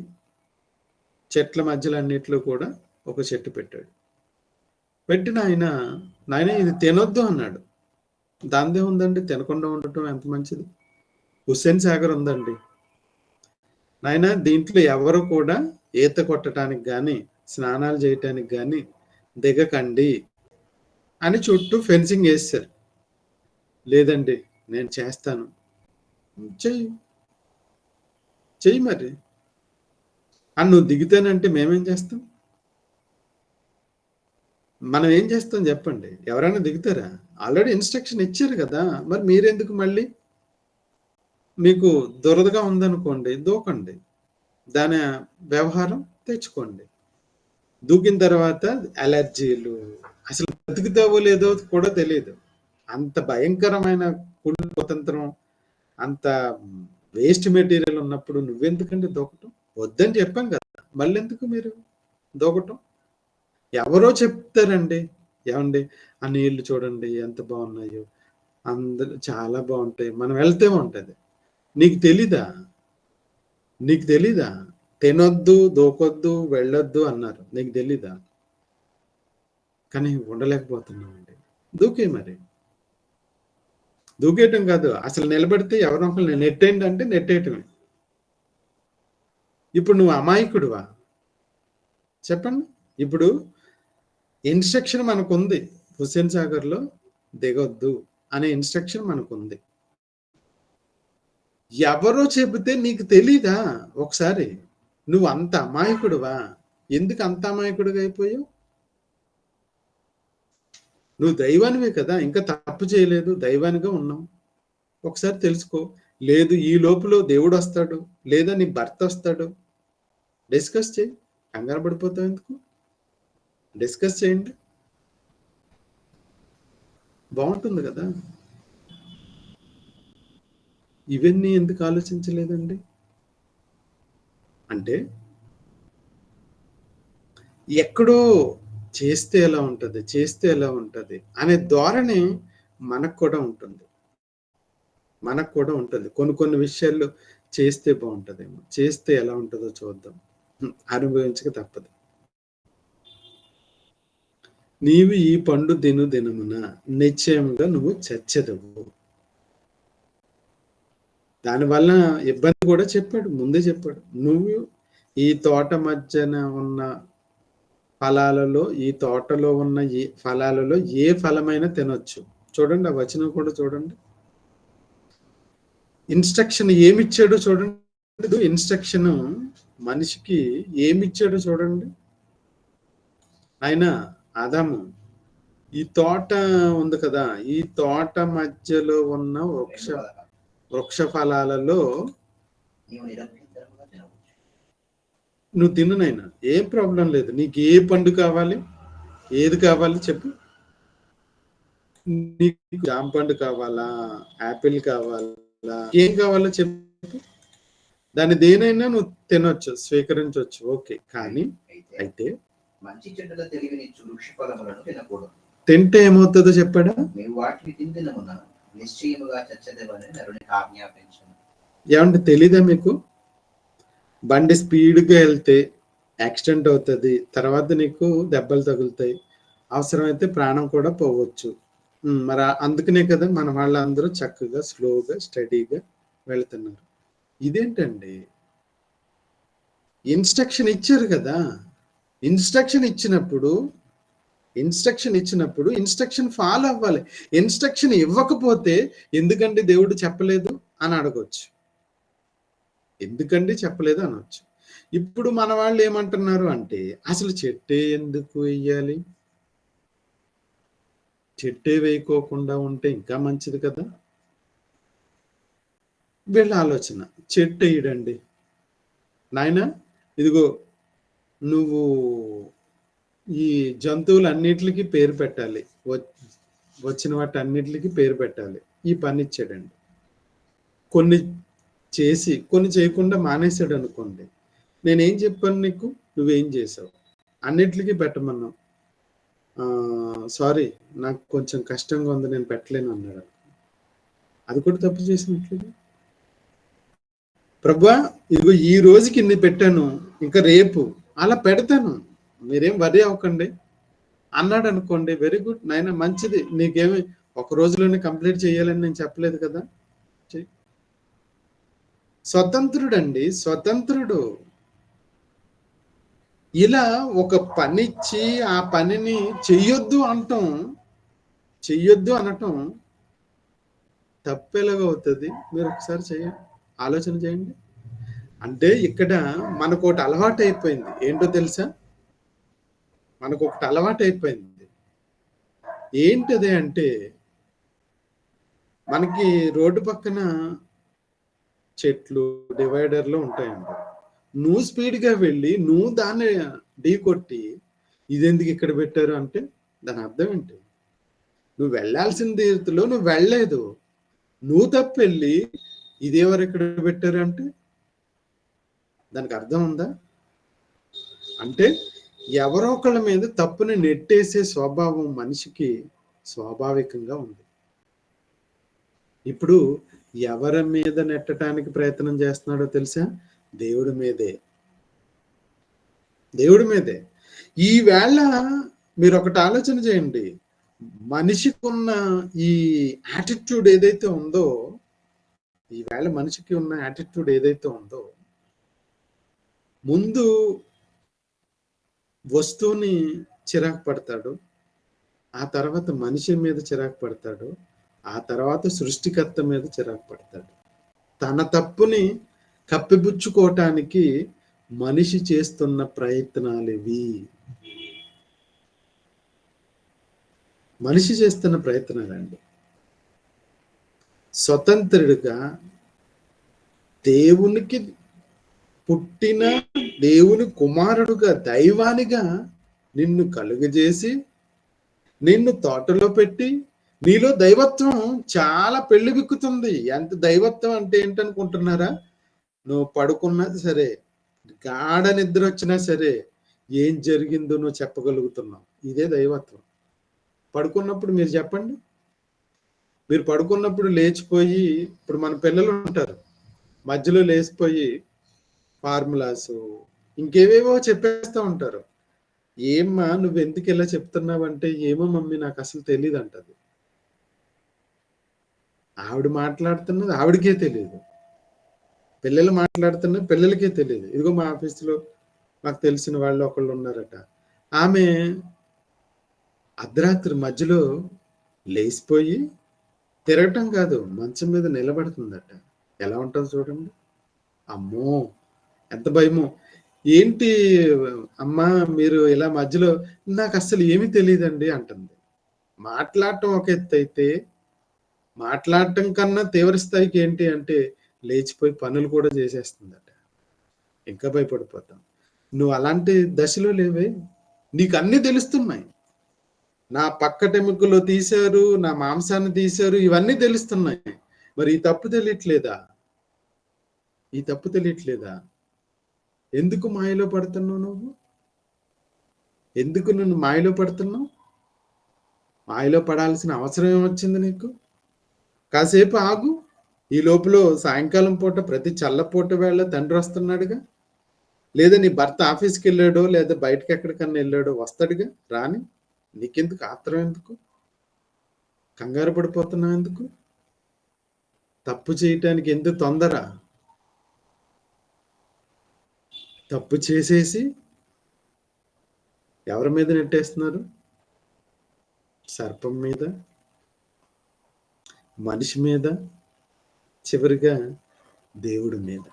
చెట్ల మధ్యలో అన్నిట్లో కూడా ఒక చెట్టు పెట్టాడు. పెట్టిన నాయన ఇది తినొద్దు అన్నాడు. దాందే ఉందండి, తినకుండా ఉండటం ఎంత మంచిది. హుస్సేన్ సాగర్ ఉందండి నాయన, దీంట్లో ఎవరు కూడా ఈత కొట్టడానికి కానీ స్నానాలు చేయటానికి కానీ దిగకండి అని చుట్టూ ఫెన్సింగ్ వేస్తారు. లేదండి నేను చేస్తాను. చెయ్యి చెయ్యి మరి అని నువ్వు దిగుతానంటే మేమేం చేస్తాం? మనం ఏం చేస్తాం చెప్పండి? ఎవరైనా దిగుతారా? ఆల్రెడీ ఇన్స్ట్రక్షన్ ఇచ్చారు కదా, మరి మీరెందుకు మళ్ళీ? మీకు దురదగా ఉందనుకోండి, దూకండి, దాని వ్యవహారం తెచ్చుకోండి. దూకిన తర్వాత అలర్జీలు, అసలు బతుకుతావో లేదో కూడా తెలియదు. అంత భయంకరమైన కుళ్ళు కుతంత్రం, అంత వేస్ట్ మెటీరియల్ ఉన్నప్పుడు నువ్వెందుకంటే దూకటం? వద్దని చెప్పాం కదా, మళ్ళీ ఎందుకు మీరు దూకటం? ఎవరో చెప్తారండి, ఏమండి ఆ నీళ్లు చూడండి ఎంత బాగున్నాయో, అందరూ చాలా బాగుంటాయి, మనం వెళ్తే ఉంటుంది. నీకు తెలీదా? నీకు తెలీదా? తినొద్దు, దూకొద్దు, వెళ్ళొద్దు అన్నారు, నీకు తెలీదా? కానీ ఉండలేకపోతున్నామండి. దూకే మరి. దూకేయటం కాదు, అసలు నిలబడితే ఎవరో ఒకరు నెట్టేయండి అంటే నెట్టేయటమే. ఇప్పుడు నువ్వు అమాయకుడువా చెప్పండి? ఇప్పుడు ఇన్స్ట్రక్షన్ మనకుంది, హుస్సేన్ సాగర్లో దిగొద్దు అనే ఇన్స్ట్రక్షన్ మనకుంది. ఎవరో చెబితే నీకు తెలీదా? ఒకసారి నువ్వు అంత అమాయకుడువా? ఎందుకు అంత అమాయకుడిగా అయిపోయావు? నువ్వు దైవానివే కదా, ఇంకా తప్పు చేయలేదు, దైవానిగా ఉన్నావు. ఒకసారి తెలుసుకో. లేదు ఈ లోపల దేవుడు వస్తాడు, లేదా నీ భర్త వస్తాడు, డిస్కస్ చేయి. కంగారు పడిపోతావు ఎందుకు? డిస్కస్ చేయండి, బాగుంటుంది కదా. ఇవన్నీ ఎందుకు ఆలోచించలేదండి? అంటే ఎక్కడో చేస్తే ఎలా ఉంటుంది, చేస్తే ఎలా ఉంటుంది అనే ధోరణి మనకు కూడా ఉంటుంది. మనకు కూడా ఉంటుంది. కొన్ని విషయాల్లో చేస్తే బాగుంటుందేమో, చేస్తే ఎలా ఉంటుందో చూద్దాం, అనుభవించక తప్పదు. నీవు ఈ పండు దినమున నిశ్చయముగా నువ్వు చచ్చెదవు. దానివల్ల ఇబ్బంది కూడా చెప్పాడు, ముందే చెప్పాడు. నువ్వు ఈ తోట మధ్యన ఉన్న ఫలాలలో, ఈ తోటలో ఉన్న ఏ ఫలాలలో ఏ ఫలమైనా తినొచ్చు. చూడండి, ఆ వచనం కూడా చూడండి. ఇన్స్ట్రక్షన్ ఏమిచ్చాడో చూడండి. ఇన్స్ట్రక్షన్ మనిషికి ఏమిచ్చాడో చూడండి. ఆయన ఆదాము, ఈ తోట ఉంది కదా, ఈ తోట మధ్యలో ఉన్న వృక్ష ఫలాలలో నువ్వు తిననైనా ఏం ప్రాబ్లం లేదు. నీకు ఏ పండు కావాలి, ఏది కావాలి చెప్పు. నీకు జామ పండు కావాలా, యాపిల్ కావాలా, ఏం కావాలో చెప్పు. దాన్ని దేనైనా నువ్వు తినొచ్చు, స్వీకరించవచ్చు, ఓకే. కానీ అయితే మంచి చెడ్డల తెలివినిచ్చు వృక్ష ఫలములను తినకూడదు. తింటే ఏమవుతుందో చెప్పాడా? నీవు వాటిని తిందినమున నిశ్చయముగా చచ్చెదవని నరునికి ఆజ్ఞాపించను. ఏమంటే తెలీదా మీకు? బండి స్పీడ్గా వెళ్తే యాక్సిడెంట్ అవుతుంది, తర్వాత నీకు దెబ్బలు తగులుతాయి, అవసరమైతే ప్రాణం కూడా పోవచ్చు. మరి అందుకనే కదా మన వాళ్ళందరూ చక్కగా స్లోగా స్టడీగా వెళ్తున్నారు. ఇదేంటండి? ఇన్స్ట్రక్షన్ ఇచ్చారు కదా. ఇన్స్ట్రక్షన్ ఇచ్చినప్పుడు ఇన్స్ట్రక్షన్ ఫాలో అవ్వాలి. ఇన్స్ట్రక్షన్ ఇవ్వకపోతే ఎందుకండి దేవుడు చెప్పలేదు అని అడగవచ్చు, ఎందుకండి చెప్పలేదు అనవచ్చు. ఇప్పుడు మన వాళ్ళు ఏమంటున్నారు అంటే, అసలు చెట్టే ఎందుకు వేయాలి, చెట్టే వేయకోకుండా ఉంటే ఇంకా మంచిది కదా. వీళ్ళ ఆలోచన చెట్టు వేయడండి. నాయన ఇదిగో నువ్వు ఈ జంతువులన్నిటికీ పేరు పెట్టాలి, వచ్చిన వాటి అన్నిటికీ పేరు పెట్టాలి. ఈ పని ఇచ్చాడండి. కొన్ని చేసి కొన్ని చేయకుండా మానేశాడు అనుకోండి, నేనేం చెప్పాను నీకు, నువ్వేం చేసావు, అన్నిటికీ పెట్టమన్నావు, సారీ నాకు కొంచెం కష్టంగా ఉంది నేను పెట్టలేను అన్నాడు. అది కూడా తప్పు చేసినట్లేదు. ప్రభువా ఇదిగో ఈ రోజుకి ఇన్ని పెట్టాను, ఇంకా రేపు అలా పెడతాను, మీరేం వరి అవ్వకండి అన్నాడు అనుకోండి, వెరీ గుడ్ నాయన, మంచిది, నీకేమి ఒక రోజులోనే కంప్లీట్ చేయాలని నేను చెప్పలేదు కదా. స్వతంత్రుడండి, స్వతంత్రుడు. ఇలా ఒక పనిచ్చి ఆ పనిని చెయ్యొద్దు అనటం తప్పెలాగవుతుంది? మీరు ఒకసారి చేయండి, ఆలోచన చేయండి. అంటే ఇక్కడ మనకు ఒకటి అలవాటు అయిపోయింది. ఏంటో తెలుసా? మనకు ఒకటి అలవాటు అయిపోయింది. ఏంటది అంటే, మనకి రోడ్డు పక్కన చెట్లు, డివైడర్లు ఉంటాయండి. నువ్వు స్పీడ్గా వెళ్ళి నువ్వు దాన్ని ఢీ కొట్టి ఇదెందుకు ఇక్కడ పెట్టారు అంటే దాని అర్థం ఏంటి? నువ్వు వెళ్ళాల్సిన తీరులో నువ్వు వెళ్ళలేదు, నువ్వు తప్పు వెళ్ళి ఇదేవరు ఇక్కడ పెట్టారు అంటే దానికి అర్థం ఉందా? అంటే ఎవరో ఒకళ్ళ మీద తప్పుని నెట్టేసే స్వభావం మనిషికి స్వాభావికంగా ఉంది. ఇప్పుడు ఎవరి మీద నెట్టడానికి ప్రయత్నం చేస్తున్నాడో తెలుసా? దేవుడి మీదే. ఈవేళ మీరు ఒకటి ఆలోచన చేయండి, మనిషికి ఉన్న ఈ యాటిట్యూడ్ ఏదైతే ఉందో, ఈవేళ మనిషికి ఉన్న యాటిట్యూడ్ ఏదైతే ఉందో, ముందు వస్తువుని చిరాకు పడతాడు, ఆ తర్వాత మనిషి మీద చిరాకు పడతాడు, ఆ తర్వాత సృష్టికర్త మీద చిరాకు పడతాడు. తన తప్పుని కప్పిపుచ్చుకోవటానికి మనిషి చేస్తున్న ప్రయత్నాలు ఇవి. మనిషి చేస్తున్న ప్రయత్నాలండి. స్వతంత్రుడిగా, దేవునికి పుట్టిన దేవుని కుమారుడుగా, దైవానిగా నిన్ను కలుగజేసి నిన్ను తోటలో పెట్టి, నీలో దైవత్వం చాలా పెళ్లి బిక్కుతుంది. ఎంత దైవత్వం అంటే ఏంటనుకుంటున్నారా? నువ్వు పడుకున్నది సరే, గాఢ నిద్ర వచ్చినా సరే, ఏం జరిగిందో నువ్వు చెప్పగలుగుతున్నావు. ఇదే దైవత్వం. పడుకున్నప్పుడు మీరు చెప్పండి, మీరు పడుకున్నప్పుడు లేచిపోయి, ఇప్పుడు మన పిల్లలు ఉంటారు, మధ్యలో లేచిపోయి ఫార్ములాస్ ఇంకేవేవో చెప్పేస్తూ ఉంటారు. ఏమ్మా నువ్వు ఎందుకు ఇలా చెప్తున్నావంటే, ఏమో మమ్మీ నాకు అసలు తెలియదు అంటది. ఆవిడ మాట్లాడుతున్నది ఆవిడకే తెలియదు, పిల్లలు మాట్లాడుతున్నది పిల్లలకే తెలియదు. ఇదిగో మా ఆఫీసులో మాకు తెలిసిన వాళ్ళు ఒకళ్ళు ఉన్నారట, ఆమె అర్ధరాత్రి మధ్యలో లేచిపోయి తిరగటం కాదు, మంచం మీద నిలబడుతుందట. ఎలా ఉంటుంది చూడండి. అమ్మో ఎంత భయమో. ఏంటి అమ్మా మీరు ఇలా మధ్యలో, నాకు అస్సలు ఏమీ తెలియదండి అంటుంది. మాట్లాడటం ఒక ఎత్తు అయితే, మాట్లాడటం కన్నా తీవ్ర స్థాయికి ఏంటి అంటే లేచిపోయి పనులు కూడా చేసేస్తుందట. ఇంకా భయపడిపోతాం. నువ్వు అలాంటి దశలో లేవే, నీకు అన్ని తెలుస్తున్నాయి. నా పక్కటెముకలో తీశారు, నా మాంసాన్ని తీశారు, ఇవన్నీ తెలుస్తున్నాయి. మరి ఈ తప్పు తెలియట్లేదా? ఎందుకు మాయలో పడుతున్నావు నువ్వు? ఎందుకు నువ్వు మాయలో పడుతున్నావు? మాయలో పడాల్సిన అవసరం ఏమొచ్చింది నీకు? కాసేపు ఆగు. ఈ లోపల సాయంకాలం పూట, ప్రతి చల్లపూట వేళ తండ్రి వస్తున్నాడుగా, లేదా నీ భర్త ఆఫీస్కి వెళ్ళాడో లేదా బయటకి ఎక్కడికన్నా వెళ్ళాడో వస్తాడుగా, రాని. నీకెందుకు ఆత్రం? ఎందుకు కంగారు పడిపోతున్నావు? ఎందుకు తప్పు చేయటానికి ఎందుకు తొందర? తప్పు చేసేసి ఎవరి మీద నెట్టేస్తున్నారు? సర్పం మీద, మనిషి మీద, చివరిగా దేవుడి మీద.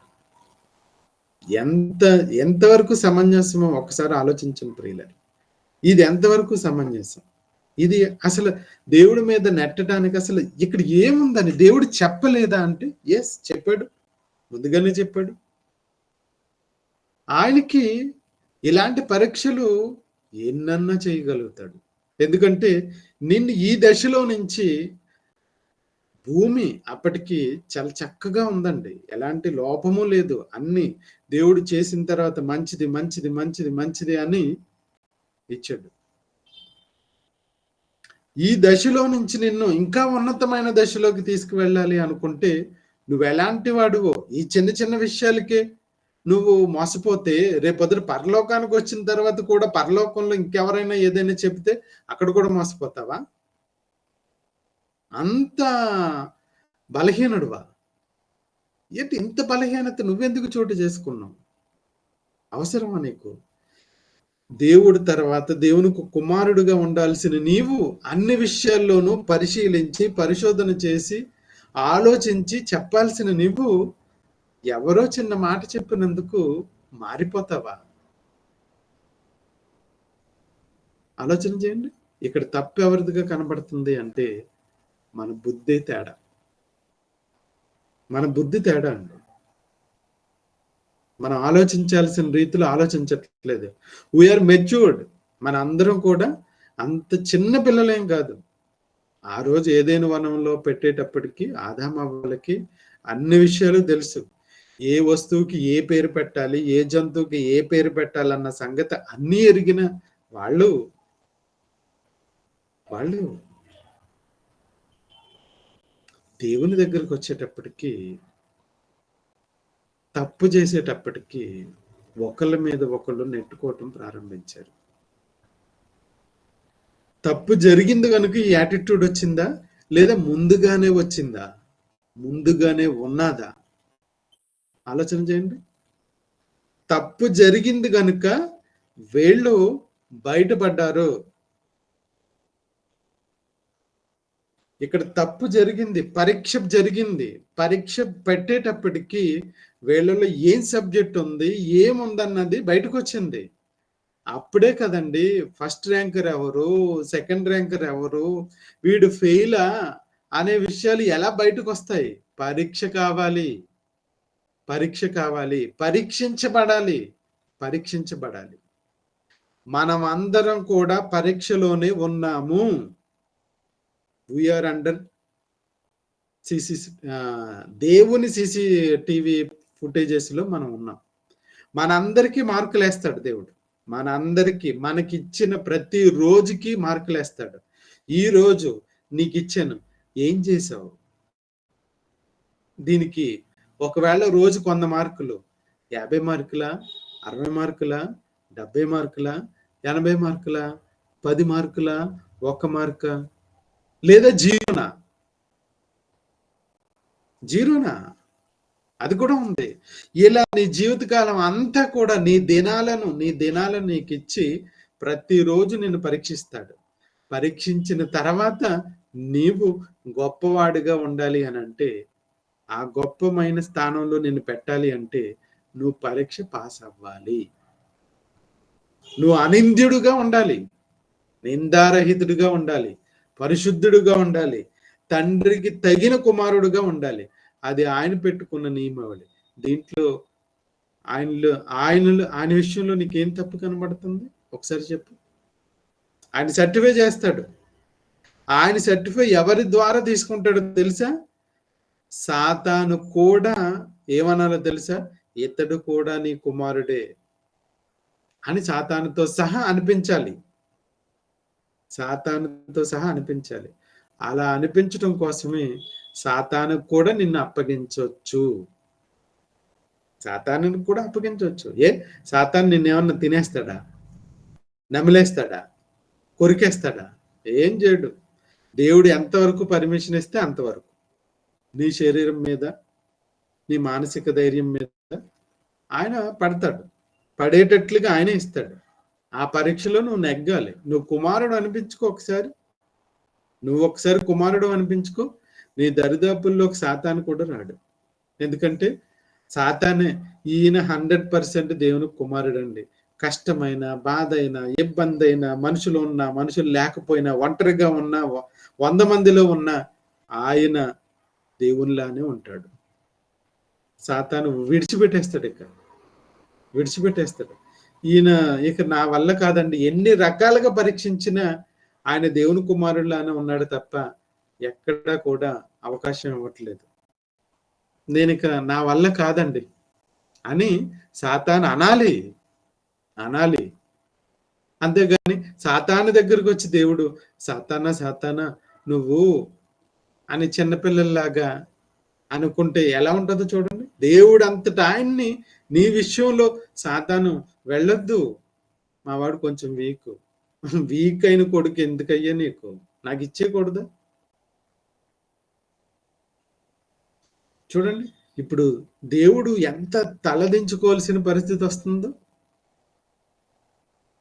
ఎంతవరకు సమంజసమో ఒకసారి ఆలోచించండి ప్రియులారా. ఇది ఎంతవరకు సమంజసం? ఇది అసలు దేవుడి మీద నెట్టడానికి అసలు ఇక్కడ ఏముందని దేవుడు చెప్పలేదా అంటే, ఎస్ చెప్పాడు, ముందుగానే చెప్పాడు. ఆయనకి ఇలాంటి పరీక్షలు ఎన్నన్నా చేయగలుగుతాడు. ఎందుకంటే నిన్ను ఈ దశలో నుంచి, భూమి అప్పటికి చాలా చక్కగా ఉందండి, ఎలాంటి లోపము లేదు, అన్ని దేవుడు చేసిన తర్వాత మంచిది మంచిది మంచిది మంచిది అని ఇచ్చాడు. ఈ దశలో నుంచి నిన్ను ఇంకా ఉన్నతమైన దశలోకి తీసుకువెళ్ళాలి అనుకుంటే నువ్వు ఎలాంటి వాడువో, ఈ చిన్న చిన్న విషయాలకే నువ్వు మోసపోతే రేపొద్దున పరలోకానికి వచ్చిన తర్వాత కూడా పరలోకంలో ఇంకెవరైనా ఏదైనా చెప్తే అక్కడ కూడా మోసపోతావా? అంత బలహీనుడువా? ఏంటి ఇంత బలహీనత నువ్వెందుకు చోటు చేసుకున్నావు? అవసరమా నీకు? దేవుడి తర్వాత దేవునికి కుమారుడుగా ఉండాల్సిన నీవు అన్ని విషయాల్లోనూ పరిశీలించి పరిశోధన చేసి ఆలోచించి చెప్పాల్సిన నీవు ఎవరో చిన్న మాట చెప్పినందుకు మారిపోతావా? ఆలోచన చేయండి. ఇక్కడ తప్పు ఎవరిదిగా కనబడుతుంది అంటే మన బుద్ధి తేడా. మన బుద్ధి తేడా అండి. మనం ఆలోచించాల్సిన రీతిలో ఆలోచించట్లేదు. We are matured. మన అందరం కూడా అంత చిన్న పిల్లలేం కాదు. ఆ రోజు ఏదైనా వనంలో పెట్టేటప్పటికి ఆదామవ్వలకి అన్ని విషయాలు తెలుసు. ఏ వస్తువుకి ఏ పేరు పెట్టాలి, ఏ జంతువుకి ఏ పేరు పెట్టాలన్న సంగతి అన్నీ ఎరిగిన వాళ్ళు దేవుని దగ్గరకు వచ్చేటప్పటికి తప్పు చేసేటప్పటికి ఒకళ్ళ మీద ఒకళ్ళు నెట్టుకోవటం ప్రారంభించారు. తప్పు జరిగింది కనుక ఈ యాటిట్యూడ్ వచ్చిందా, లేదా ముందుగానే వచ్చిందా, ముందుగానే ఉన్నదా? ఆలోచన చేయండి. తప్పు జరిగింది కనుక వీళ్ళు బయటపడ్డారు. ఇక్కడ తప్పు జరిగింది, పరీక్ష జరిగింది. పరీక్ష పెట్టేటప్పటికి వీళ్ళలో ఏం సబ్జెక్ట్ ఉంది, ఏముందన్నది బయటకు వచ్చింది. అప్పుడే కదండి ఫస్ట్ ర్యాంకర్ ఎవరు, సెకండ్ ర్యాంకర్ ఎవరు, వీడు ఫెయిలా అనే విషయాలు ఎలా బయటకు వస్తాయి? పరీక్ష కావాలి, పరీక్షించబడాలి. మనం అందరం కూడా పరీక్షలోనే ఉన్నాము. వీఆర్ అండర్ దేవుని CCTV ఫుటేజెస్ లో మనం ఉన్నాం. మనందరికీ మార్కులు వేస్తాడు దేవుడు. మనకిచ్చిన ప్రతి రోజుకి మార్కులు వేస్తాడు. ఈ రోజు నీకు ఇచ్చాను, ఏం చేసావు? దీనికి ఒకవేళ రోజు 100 మార్కులు, 50 మార్కులా, 60 మార్కులా, 70 మార్కులా, 80 మార్కులా, 10 మార్కులా, 1 మార్కా, లేదా జీరోనా? అది కూడా ఉంది. ఇలా నీ జీవితకాలం అంతా కూడా నీ దినాలను నీకు ఇచ్చి ప్రతిరోజు నిన్ను పరీక్షిస్తాడు. పరీక్షించిన తర్వాత నీవు గొప్పవాడిగా ఉండాలి అని అంటే, ఆ గొప్పమైన స్థానంలో నిన్ను పెట్టాలి అంటే నువ్వు పరీక్ష పాస్ అవ్వాలి. నువ్వు అనింద్యుడుగా ఉండాలి, నిందారహితుడిగా ఉండాలి, పరిశుద్ధుడుగా ఉండాలి, తండ్రికి తగిన కుమారుడుగా ఉండాలి. అది ఆయన పెట్టుకున్న నియమావళి. దీంట్లో ఆయన విషయంలో నీకేం తప్పు కనబడుతుంది? ఒకసారి చెప్పు. ఆయన సర్టిఫై చేస్తాడు. ఆయన సర్టిఫై ఎవరి ద్వారా తీసుకుంటాడో తెలుసా? సాతాను కూడా ఏమనాలో తెలుసా? ఇతడు కూడా నీ కుమారుడే అని సాతానుతో సహా అనిపించాలి. అలా అనిపించడం కోసమే సాతాను కూడా నిన్ను అప్పగించవచ్చు. సాతాను నిన్నేమన్నా తినేస్తాడా, నమిలేస్తాడా, కొరికేస్తాడా? ఏం చేయడు. దేవుడు ఎంతవరకు పర్మిషన్ ఇస్తే అంతవరకు నీ శరీరం మీద, నీ మానసిక ధైర్యం మీద ఆయన పడతాడు. పడేటట్లుగా ఆయన ఇస్తాడు. ఆ పరీక్షలో నువ్వు నెగ్గాలి. నువ్వు కుమారుడు అనిపించుకో. నువ్వు ఒకసారి కుమారుడు అనిపించుకో. నీ దరిదాపుల్లోకి సాతాను కూడా రాడు. ఎందుకంటే సాతానే ఈయన 100% దేవుని కుమారుడు అండి. కష్టమైన, బాధ అయినా, ఇబ్బంది అయినా, మనుషులు ఉన్నా, మనుషులు లేకపోయినా, ఒంటరిగా ఉన్నా, 100 మందిలో ఉన్నా ఆయన దేవునిలానే ఉంటాడు. సాతాను విడిచిపెట్టేస్తాడు. ఈయన ఇక నా వల్ల కాదండి, ఎన్ని రకాలుగా పరీక్షించినా ఆయన దేవుని కుమారుడిలానే ఉన్నాడు తప్ప ఎక్కడా కూడా అవకాశం ఇవ్వట్లేదు. నేను ఇక నా వల్ల కాదండి అని సాతాను అనాలి. అంతేగాని సాతాను దగ్గరకు వచ్చి దేవుడు సాతానా నువ్వు అని చిన్నపిల్లల్లాగా అనుకుంటే ఎలా ఉంటుందో చూడండి. దేవుడు అంతటా ఆయన్ని నీ విషయంలో సాతాను వెళ్ళొద్దు, మా వాడు కొంచెం వీక్ అయిన కొడుకు ఎందుకయ్యా నీకు, నాకు ఇచ్చేయకూడదా? చూడండి ఇప్పుడు దేవుడు ఎంత తలదించుకోవాల్సిన పరిస్థితి వస్తుందో.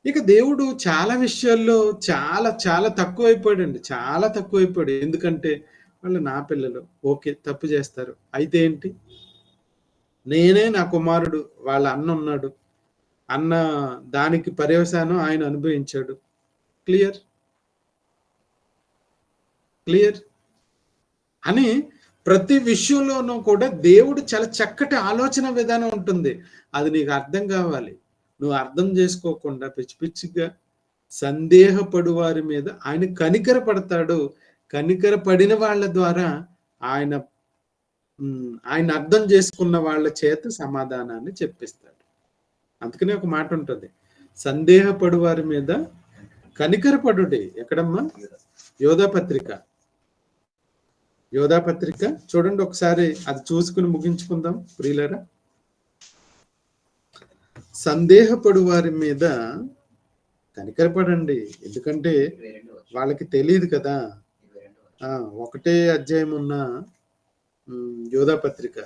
ఇక దేవుడు చాలా విషయాల్లో చాలా చాలా తక్కువైపోయాడండి, చాలా తక్కువైపోయాడు. ఎందుకంటే వాళ్ళు నా పిల్లలు, ఓకే తప్పు చేస్తారు, అయితే ఏంటి, నేనే నా కుమారుడు, వాళ్ళ అన్న ఉన్నాడు, అన్న దానికి పర్యవసానం ఆయన అనుభవించాడు. క్లియర్ క్లియర్ అని ప్రతి విషయంలోనూ కూడా దేవుడు చాలా చక్కటి ఆలోచన విధానం ఉంటుంది. అది నీకు అర్థం కావాలి. నువ్వు అర్థం చేసుకోకుండా పిచ్చి పిచ్చిగా సందేహపడు వారి మీద ఆయన కనికర పడతాడు. కనికర పడిన వాళ్ళ ద్వారా ఆయన అర్థం చేసుకున్న వాళ్ళ చేత సమాధానాన్ని చెప్పిస్తాడు. అందుకనే ఒక మాట ఉంటుంది, సందేహపడు వారి మీద కనికరపడుడి. ఎక్కడమ్మా? యోధా పత్రిక చూడండి ఒకసారి, అది చూసుకుని ముగించుకుందాం ప్రియులరా. సందేహపడు వారి మీద కనికరపడండి, ఎందుకంటే వాళ్ళకి తెలియదు కదా. 1వ అధ్యాయం ఉన్న యోధా పత్రిక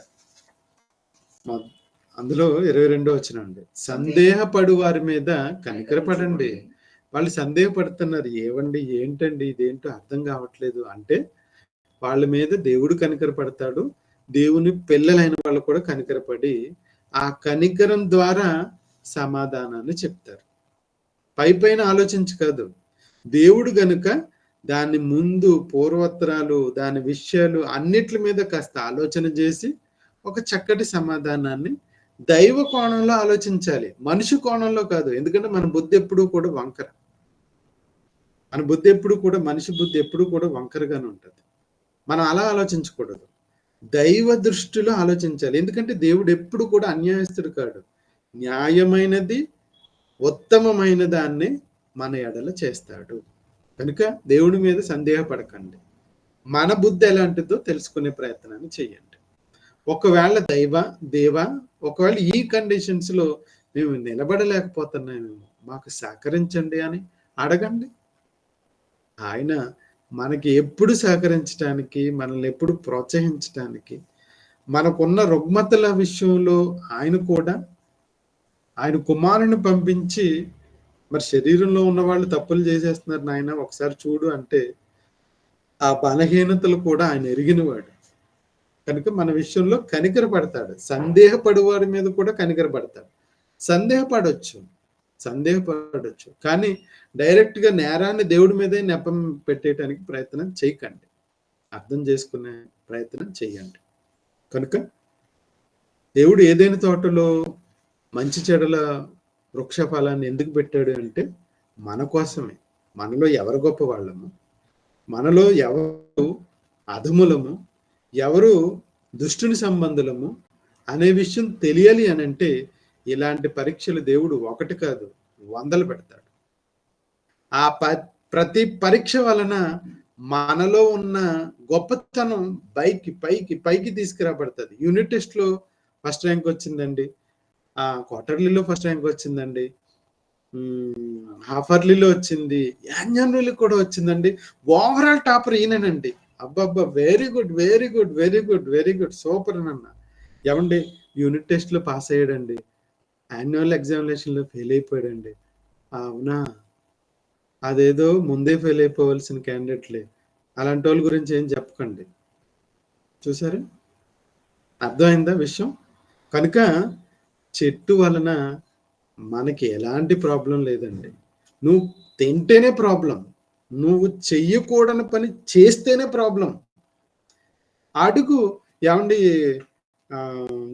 అందులో 22వ వచనం అండి. సందేహపడు వారి మీద కనికరపడండి. వాళ్ళు సందేహపడుతున్నారు, ఏవండి ఏంటండి ఇదేంటో అర్థం కావట్లేదు అంటే వాళ్ళ మీద దేవుడు కనికరపడతాడు. దేవుని పిల్లలైన వాళ్ళు కూడా కనికరపడి ఆ కనికరం ద్వారా సమాధానాన్ని చెప్తారు. పైన ఆలోచించి కాదు, దేవుడు గనుక దాని ముందు పూర్వోత్తరాలు, దాని విషయాలు అన్నిటి మీద కాస్త ఆలోచన చేసి ఒక చక్కటి సమాధానాన్ని దైవ కోణంలో ఆలోచించాలి, మనిషి కోణంలో కాదు. ఎందుకంటే మన బుద్ధి ఎప్పుడూ కూడా వంకర, మనిషి బుద్ధి ఎప్పుడూ కూడా వంకరగానే ఉంటుంది. మనం అలా ఆలోచించకూడదు, దైవ దృష్టిలో ఆలోచించాలి. ఎందుకంటే దేవుడు ఎప్పుడు కూడా అన్యాయస్తుడు కాడు, న్యాయమైనది ఉత్తమమైన దాన్ని మన ఎడల చేస్తాడు. కనుక దేవుడి మీద సందేహపడకండి, మన బుద్ధి ఎలాంటిదో తెలుసుకునే ప్రయత్నాన్ని చేయండి. ఒకవేళ దేవా ఒకవేళ ఈ కండిషన్స్ లో మేము నిలబడలేకపోతున్నామేమో, మాకు సహకరించండి అని అడగండి. ఆయన మనకి ఎప్పుడు సహకరించడానికి, మనల్ని ఎప్పుడు ప్రోత్సహించడానికి, మనకున్న రుగ్మతల విషయంలో ఆయన కుమారుని పంపించి, మరి శరీరంలో ఉన్న వాళ్ళు తప్పులు చేసేస్తున్నారు నాయన ఒకసారి చూడు అంటే ఆ బలహీనతలు కూడా ఆయన ఎరిగినవాడు కనుక మన విషయంలో కనికరపడతాడు. సందేహపడు వారి మీద కూడా కనికరపడతాడు. సందేహపడవచ్చు కానీ డైరెక్ట్ గా నేరాన్ని దేవుడి మీదే నెపం పెట్టేయడానికి ప్రయత్నం చేయకండి, అర్థం చేసుకునే ప్రయత్నం చేయండి. కనుక దేవుడు ఏదైనా తోటలో మంచి చెడుల వృక్ష ఫలాన్ని ఎందుకు పెట్టాడు అంటే మన కోసమే. మనలో ఎవరు గొప్ప వాళ్ళము, మనలో ఎవరు అధములము, ఎవరు దుష్టుని సంబంధులము అనే విషయం తెలియాలి అని అంటే ఇలాంటి పరీక్షలు దేవుడు 1 కాదు 100 పెడతాడు. ఆ ప్రతి పరీక్ష వలన మనలో ఉన్న గొప్పతనం పైకి తీసుకురాబడుతుంది. యూనిట్ టెస్ట్ లో ఫస్ట్ ర్యాంక్ వచ్చిందండి, క్వార్టర్లీలో ఫస్ట్ ర్యాంక్ వచ్చిందండి, హాఫర్లీలో వచ్చింది, యాన్యువల్లీ కూడా వచ్చిందండి, ఓవరాల్ టాపర్ ఈయనండి. అబ్బబ్బా, very good very good very good very good super అన్న. ఏమండి యూనిట్ టెస్ట్ లో పాస్ అయ్యాడండి, యాన్యువల్ ఎగ్జామినేషన్ లో ఫెయిల్ అయిపోయాడండి. అవునా, అదేదో ముందే ఫెయిల్ అయిపోవాల్సిన క్యాండిడేట్లే, అలాంటి వాళ్ళ గురించి ఏం చెప్పకండి. చూసారు, అర్థమైందా విషయం? కనుక చెట్టు వలన మనకి ఎలాంటి ప్రాబ్లం లేదండి. నువ్వు తింటేనే ప్రాబ్లం, నువ్వు చెయ్యకూడని పని చేస్తేనే ప్రాబ్లం. అడుగు, ఏమండి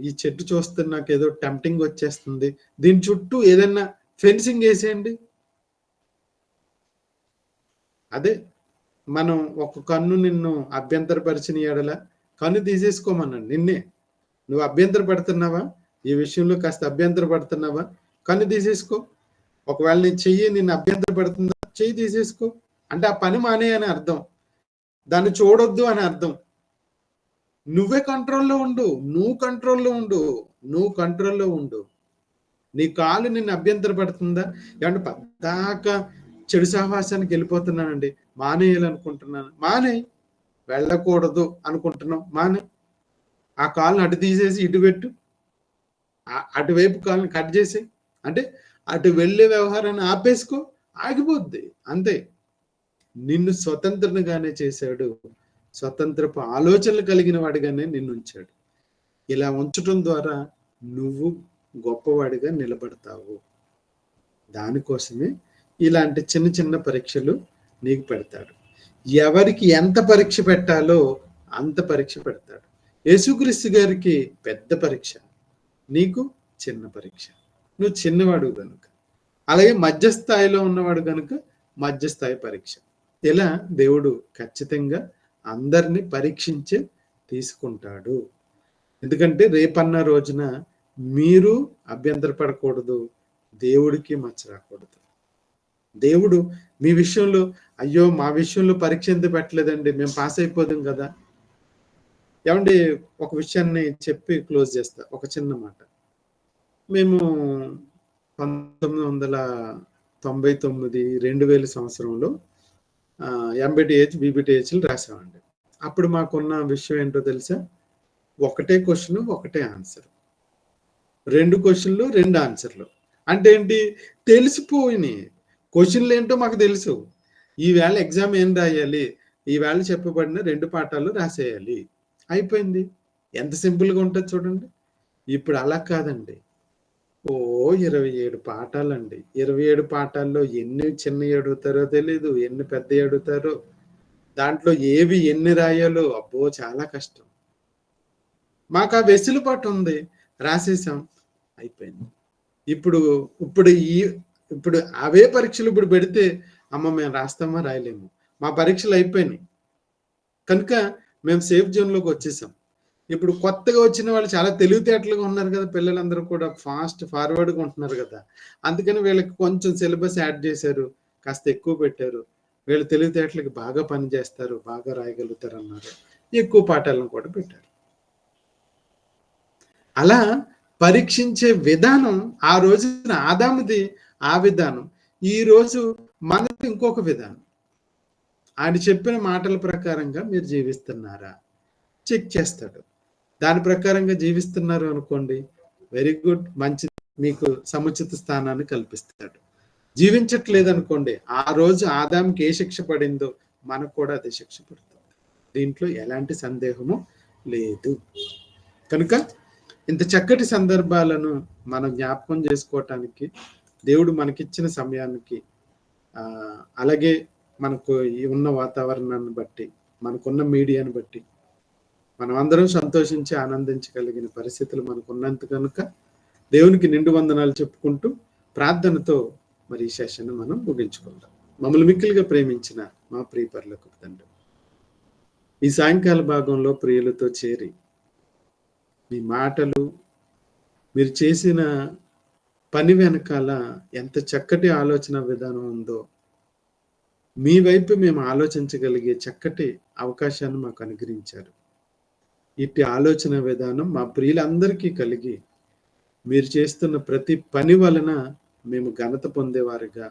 ఈ చెట్టు చూస్తే నాకు ఏదో టెంప్టింగ్ వచ్చేస్తుంది, దీని చుట్టూ ఏదైనా ఫెన్సింగ్ వేసేయండి. అదే మనం ఒక కన్ను నిన్ను అభ్యంతరపరిచిన ఎడల కన్ను తీసేసుకోమన్నాడు. నిన్నే నువ్వు అభ్యంతర పడుతున్నావా, ఈ విషయంలో కాస్త అభ్యంతర పడుతున్నావా, కన్ను తీసేసుకో. ఒకవేళ నీ చెయ్యి నిన్ను అభ్యంతర పడుతుందా, చెయ్యి తీసేసుకో. అంటే ఆ పని మానే అని అర్థం, దాన్ని చూడొద్దు అని అర్థం. నువ్వే కంట్రోల్లో ఉండు, నువ్వు కంట్రోల్లో ఉండు, నువ్వు కంట్రోల్లో ఉండు. నీ కాలు నిన్ను అభ్యంతర పడుతుందా? ఏమంటే పద్దాక చెడు సహవాసానికి వెళ్ళిపోతున్నానండి, మానేయాలనుకుంటున్నాను. మానే. వెళ్ళకూడదు అనుకుంటున్నావు, మానే. ఆ కాలుని అటు తీసేసి ఇటు పెట్టు, అటువైపు కాలుని కట్ చేసి, అంటే అటు వెళ్ళే వ్యవహారాన్ని ఆపేసుకో, ఆగిపోద్ది అంతే. నిన్ను స్వతంత్రునిగానే చేశాడు, స్వతంత్రపు ఆలోచనలు కలిగిన వాడిగానే నిన్ను ఉంచాడు. ఇలా ఉంచటం ద్వారా నువ్వు గొప్పవాడిగా నిలబడతావు. దానికోసమే ఇలాంటి చిన్న చిన్న పరీక్షలు నీకు పెడతాడు. ఎవరికి ఎంత పరీక్ష పెట్టాలో అంత పరీక్ష పెడతాడు. యేసుక్రీస్తు గారికి పెద్ద పరీక్ష, నీకు చిన్న పరీక్ష. నువ్వు చిన్నవాడు కనుక. అలాగే మధ్యస్థాయిలో ఉన్నవాడు కనుక మధ్యస్థాయి పరీక్ష. ఇలా దేవుడు ఖచ్చితంగా అందరినీ పరీక్షించే తీసుకుంటాడు. ఎందుకంటే రేపన్న రోజున మీరు అభ్యంతరపడకూడదు, దేవుడికి మచ్చ రాకూడదు. దేవుడు మీ విషయంలో, అయ్యో మా విషయంలో పరీక్ష ఎందుకు పెట్టలేదండి, మేము పాస్ అయిపోదాం కదా. ఏమండి, ఒక విషయాన్ని చెప్పి క్లోజ్ చేస్తా. ఒక చిన్న మాట. మేము 1999 2000 సంవత్సరంలో ఎంబీటీహెచ్ బీబీటీహెచ్లు రాసామండి. అప్పుడు మాకున్న విషయం ఏంటో తెలుసా? ఒకటే క్వశ్చన్ ఒకటే ఆన్సర్, 2 క్వశ్చన్లు 2 ఆన్సర్లు. అంటే ఏంటి? తెలిసిపోయినాయి. క్వశ్చన్లు ఏంటో మాకు తెలుసు. ఈవేళ ఎగ్జామ్ ఏం రాయాలి, ఈవేళ చెప్పబడిన 2 పాఠాలు రాసేయాలి, అయిపోయింది. ఎంత సింపుల్గా ఉంటుంది చూడండి. ఇప్పుడు అలా కాదండి. 27 పాఠాలండి. 27 పాఠాల్లో ఎన్ని చిన్నవి అడుగుతారో తెలీదు, ఎన్ని పెద్దవి అడుగుతారో, దాంట్లో ఏవి ఎన్ని రాయాలో అబ్బో చాలా కష్టం. మాకు ఆ వెసులుబాటు ఉంది, రాసేసాం, అయిపోయింది. ఇప్పుడు ఇప్పుడు అవే పరీక్షలు ఇప్పుడు పెడితే అమ్మ మేము రాస్తామా రాయలేము. మా పరీక్షలు అయిపోయినాయి కనుక మేము సేఫ్ జోన్లోకి వచ్చేసాం. ఇప్పుడు కొత్తగా వచ్చిన వాళ్ళు చాలా తెలివితేటలుగా ఉన్నారు కదా, పిల్లలందరూ కూడా ఫార్వర్డ్గా ఉంటున్నారు కదా. అందుకని వీళ్ళకి కొంచెం సిలబస్ యాడ్ చేశారు, కాస్త ఎక్కువ పెట్టారు. వీళ్ళు తెలివితేటలకి బాగా పని చేస్తారు, బాగా రాయగలుగుతారు అన్నారు, ఎక్కువ పాఠాలను కూడా పెట్టారు. అలా పరీక్షించే విధానం ఆ రోజున ఆదాముది ఆ విధానం, ఈ రోజు మనది ఇంకొక విధానం. ఆయన చెప్పిన మాటల ప్రకారంగా మీరు జీవిస్తున్నారా చెక్ చేస్తాడు. దాని ప్రకారంగా జీవిస్తున్నారు అనుకోండి, వెరీ గుడ్, మంచి, మీకు సముచిత స్థానాన్ని కల్పిస్తాడు. జీవించట్లేదు అనుకోండి, ఆ రోజు ఆదాంకి ఏ శిక్ష పడిందో మనకు కూడా అదే శిక్ష పడుతుంది. దీంట్లో ఎలాంటి సందేహము లేదు. కనుక ఇంత చక్కటి సందర్భాలను మనం జ్ఞాపకం చేసుకోవటానికి దేవుడు మనకిచ్చిన సమయానికి, అలాగే మనకు ఉన్న వాతావరణాన్ని బట్టి, మనకున్న మీడియాని బట్టి మనం అందరం సంతోషించి ఆనందించగలిగిన పరిస్థితులు మనకు ఉన్నంత కనుక దేవునికి నిండు వందనాలు చెప్పుకుంటూ ప్రార్థనతో మరి ఈ సెషన్ మనం ముగించుకుందాం. మమ్మల్ని మిక్కిలిగా ప్రేమించిన మా ప్రియ పరలోకపు తండ్రి, ఈ సాయంకాల భాగంలో ప్రియులతో చేరి మీ మాటలు, మీరు చేసిన పని వెనకాల ఎంత చక్కటి ఆలోచన విధానం ఉందో, మీ వైపు మేము ఆలోచించగలిగే చక్కటి అవకాశాన్ని మాకు అనుగ్రహించారు. ఇట్టి ఆలోచన విధానం మా ప్రియులందరికీ కలిగి మీరు చేస్తున్న ప్రతి పని వలన మేము ఘనత పొందేవారుగా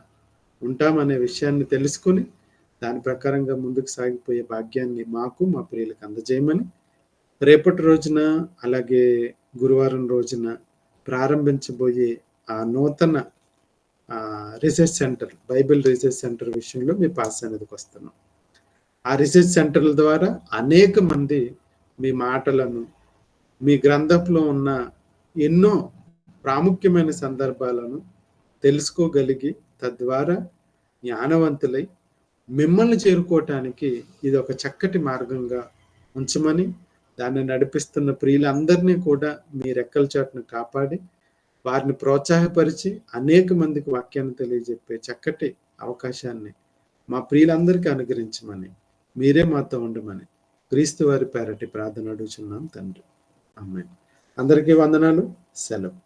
ఉంటామనే విషయాన్ని తెలుసుకొని దాని ప్రకారంగా ముందుకు సాగిపోయే భాగ్యాన్ని మాకు మా ప్రియులకు అందజేయమని, రేపటి రోజున అలాగే గురువారం రోజున ప్రారంభించబోయే ఆ నూతన research centre, Bible research centre విషయంలో మీ పాస్ అనేదికి వస్తున్నాం. ఆ రీసెర్చ్ సెంటర్ల ద్వారా అనేక మంది మీ మాటలను, మీ గ్రంథంలో ఉన్న ఎన్నో ప్రాముఖ్యమైన సందర్భాలను తెలుసుకోగలిగి తద్వారా జ్ఞానవంతులై మిమ్మల్ని చేరుకోవటానికి ఇది ఒక చక్కటి మార్గంగా ఉంచమని, దాన్ని నడిపిస్తున్న ప్రియులందరినీ కూడా మీ రెక్కల చాటును కాపాడి వారిని ప్రోత్సాహపరిచి అనేక మందికి వాక్యాన్ని తెలియజెప్పే చక్కటి అవకాశాన్ని మా ప్రియులందరికీ అనుగ్రహించమని, మీరే మాతో ఉండమని క్రీస్తు వారి పేరటి ప్రార్థన అడుగుచున్నాం తండ్రి. ఆమేన్. అందరికీ వందనాలు. సెలవు.